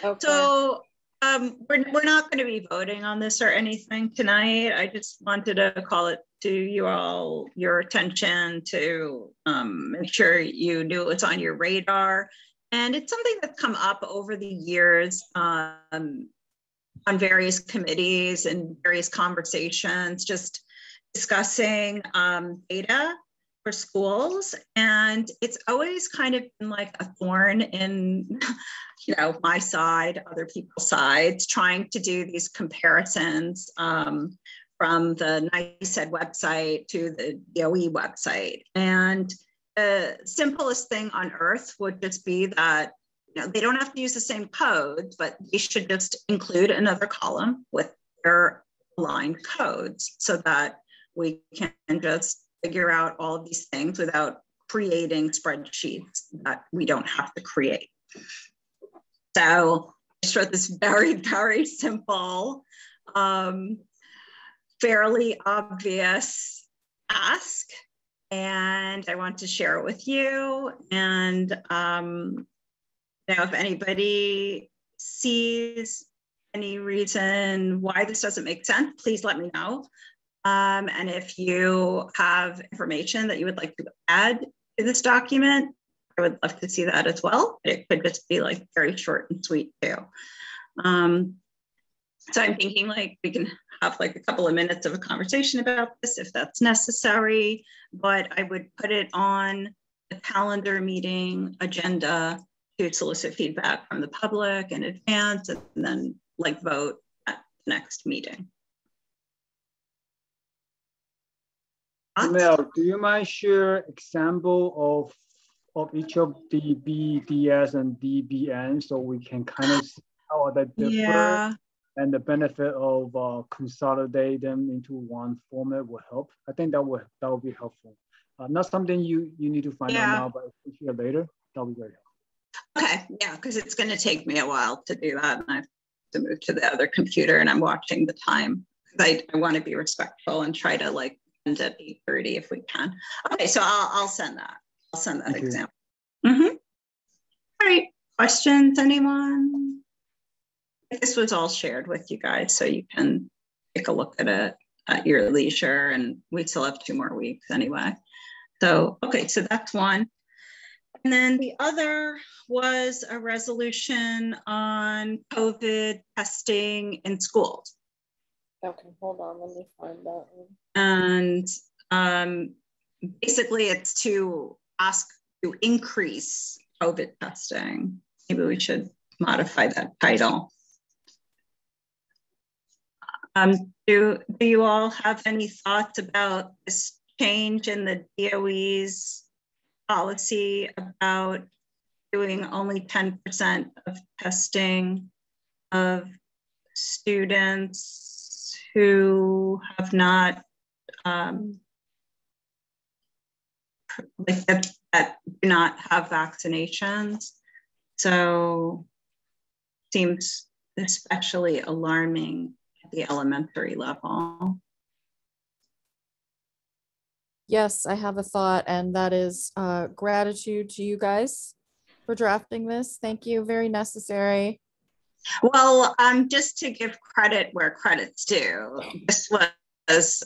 Okay. So we're not going to be voting on this or anything tonight. I just wanted to call it to you all, your attention to make sure you knew it's on your radar. And it's something that's come up over the years on various committees and various conversations, just discussing data for schools. And it's always kind of been like a thorn in, you know, my side, other people's sides, trying to do these comparisons from the NICEAD website to the DOE website. And the simplest thing on earth would just be that, you know, they don't have to use the same codes, but they should just include another column with their aligned codes so that we can just figure out all of these things without creating spreadsheets that we don't have to create. So I just wrote this very, very simple, fairly obvious ask, and I want to share it with you. And now, if anybody sees any reason why this doesn't make sense, please let me know. And if you have information that you would like to add to this document, I would love to see that as well. It could just be like very short and sweet too. So I'm thinking like we can have like a couple of minutes of a conversation about this if that's necessary, but I would put it on the calendar meeting agenda to solicit feedback from the public in advance and then like vote at the next meeting. Mel, do you mind share example of each of the BDS and DBN so we can kind of see how they differ? Yeah. And the benefit of consolidate them into one format will help. I think that will be helpful. Not something you need to find out now, but if you hear later, that'll be very helpful. Okay, yeah, because it's going to take me a while to do that, and I have to move to the other computer, and I'm watching the time. I want to be respectful and try to like end at 8:30 if we can. Okay, so I'll send that. I'll send that example. Mm-hmm. All right, questions, anyone? This was all shared with you guys, so you can take a look at it at your leisure, and we still have 2 more weeks anyway. So, okay, so that's one. And then the other was a resolution on COVID testing in schools. Okay, hold on, let me find that one. And basically it's to ask to increase COVID testing. Maybe we should modify that title. Do you all have any thoughts about this change in the DOE's policy about doing only 10% of testing of students who have not, that do not have vaccinations? So seems especially alarming at the elementary level. Yes, I have a thought, and that is gratitude to you guys for drafting this. Thank you, very necessary. Well, just to give credit where credit's due, this was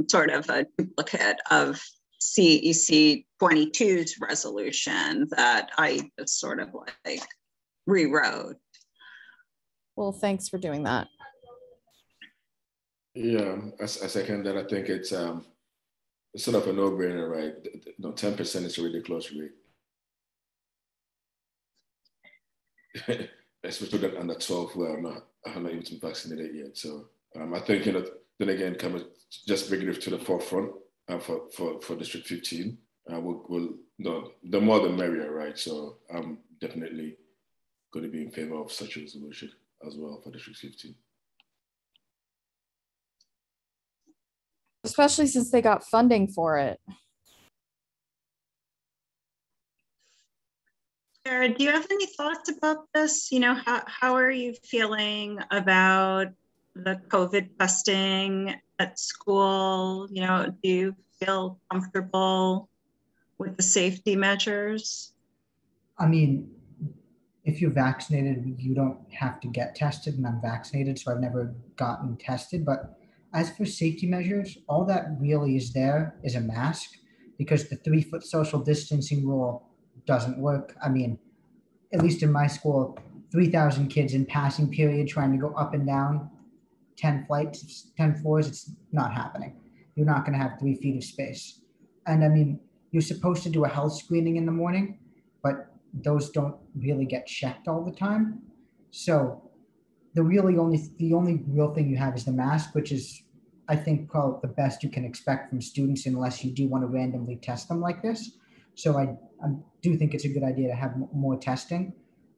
sort of a duplicate of CEC15's resolution that I just sort of like rewrote. Well, thanks for doing that. Yeah, I second that. I think it's sort of a no-brainer, right? No, 10% is a ridiculous rate. especially children under 12 who are not even been vaccinated yet. So I think, then again, coming just bringing it to the forefront for District 15, the more the merrier, right? So I'm definitely going to be in favor of such a resolution as well for District 15. Especially since they got funding for it. Sarah, do you have any thoughts about this? How are you feeling about the COVID testing at school? Do you feel comfortable with the safety measures? I mean, if you're vaccinated, you don't have to get tested, and I'm vaccinated, so I've never gotten tested. But as for safety measures, all that really is there is a mask, because the 3-foot social distancing rule doesn't work. I mean, at least in my school, 3,000 kids in passing period trying to go up and down 10 flights, 10 floors, it's not happening. You're not going to have 3 feet of space. And I mean, you're supposed to do a health screening in the morning, but those don't really get checked all the time. So the only real thing you have is the mask, which is, I think, probably the best you can expect from students, unless you do want to randomly test them like this. So I do think it's a good idea to have more testing,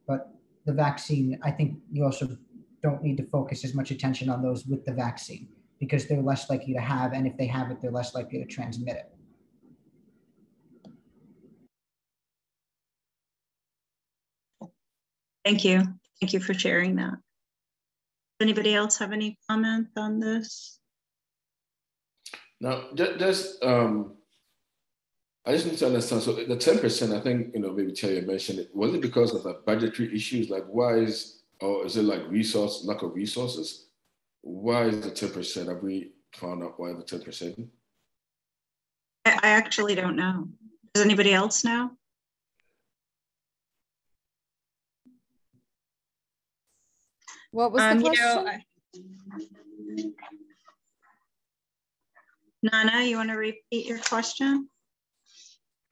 but the vaccine, I think you also don't need to focus as much attention on those with the vaccine, because they're less likely to have, and if they have it, they're less likely to transmit it. Thank you. Thank you for sharing that. Does anybody else have any comment on this? Now, I just need to understand. So the 10%, I think, maybe Terry mentioned it. Was it because of the budgetary issues? Like, or is it like lack of resources? Why is the 10%? Have we found out why the 10%? I actually don't know. Does anybody else know? What was the question? Nana, you want to repeat your question?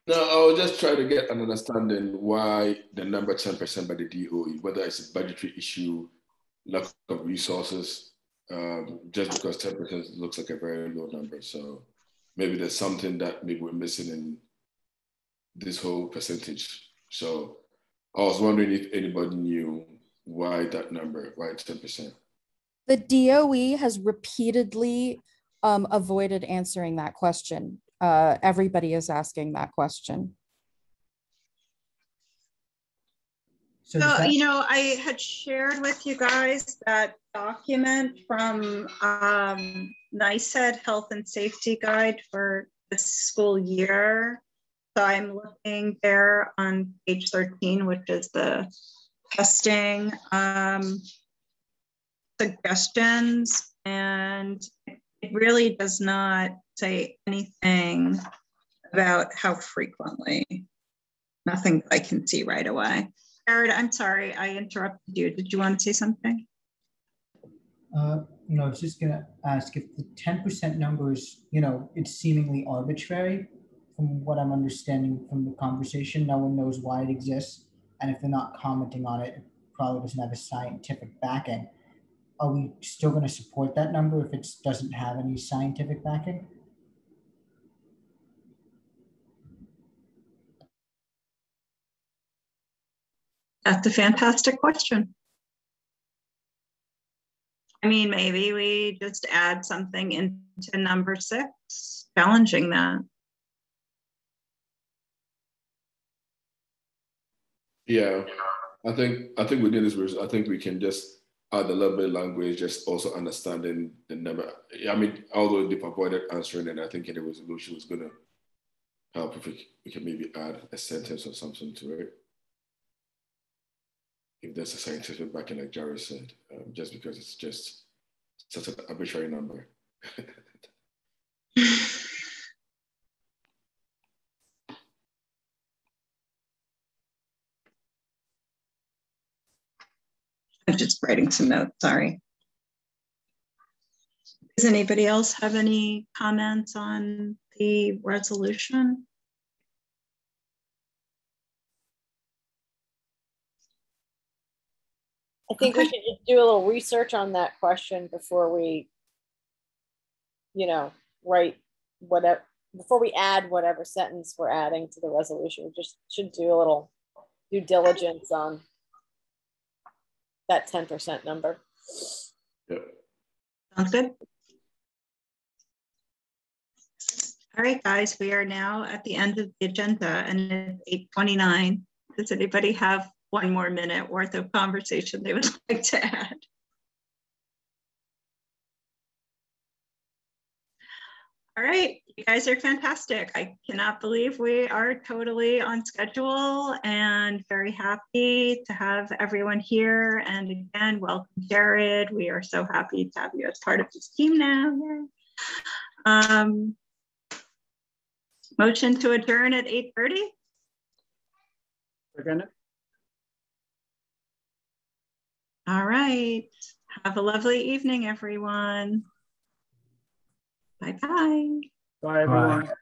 No, I was just trying to get an understanding why the number 10% by the DOE, whether it's a budgetary issue, lack of resources, just because 10% looks like a very low number. So maybe there's something that maybe we're missing in this whole percentage. So I was wondering if anybody knew why that number, why 10%? The DOE has repeatedly avoided answering that question. Everybody is asking that question. So I had shared with you guys that document from NICEAD Health and Safety Guide for this school year. So I'm looking there on page 13, which is the testing suggestions, and it really does not say anything about how frequently. Nothing that I can see right away. Jared, I'm sorry, I interrupted you. Did you want to say something? I was just going to ask if the 10% number is, it's seemingly arbitrary. From what I'm understanding from the conversation, no one knows why it exists. And if they're not commenting on it, it probably doesn't have a scientific backing. Are we still going to support that number if it doesn't have any scientific backing? That's a fantastic question. I mean, maybe we just add something into number 6, challenging that. Yeah, I think within this version, I think we can just add a little bit of language, just also understanding the number. I mean, although they've avoided answering it, I think in the resolution was going to help if we can maybe add a sentence or something to it. If there's a scientific backing, like Jared said, just because it's just such an arbitrary number. I'm just writing some notes, sorry. Does anybody else have any comments on the resolution? I think we should just do a little research on that question before we, write whatever, before we add whatever sentence we're adding to the resolution. We just should do a little due diligence on that 10% number. Yep. Sounds good. All right, guys, we are now at the end of the agenda and it's 8:29. Does anybody have one more minute worth of conversation they would like to add? All right, you guys are fantastic. I cannot believe we are totally on schedule and very happy to have everyone here. And again, welcome, Jared. We are so happy to have you as part of this team now. Motion to adjourn at 8:30. Again. All right. Have a lovely evening, everyone. Bye-bye. Bye, everyone. Bye.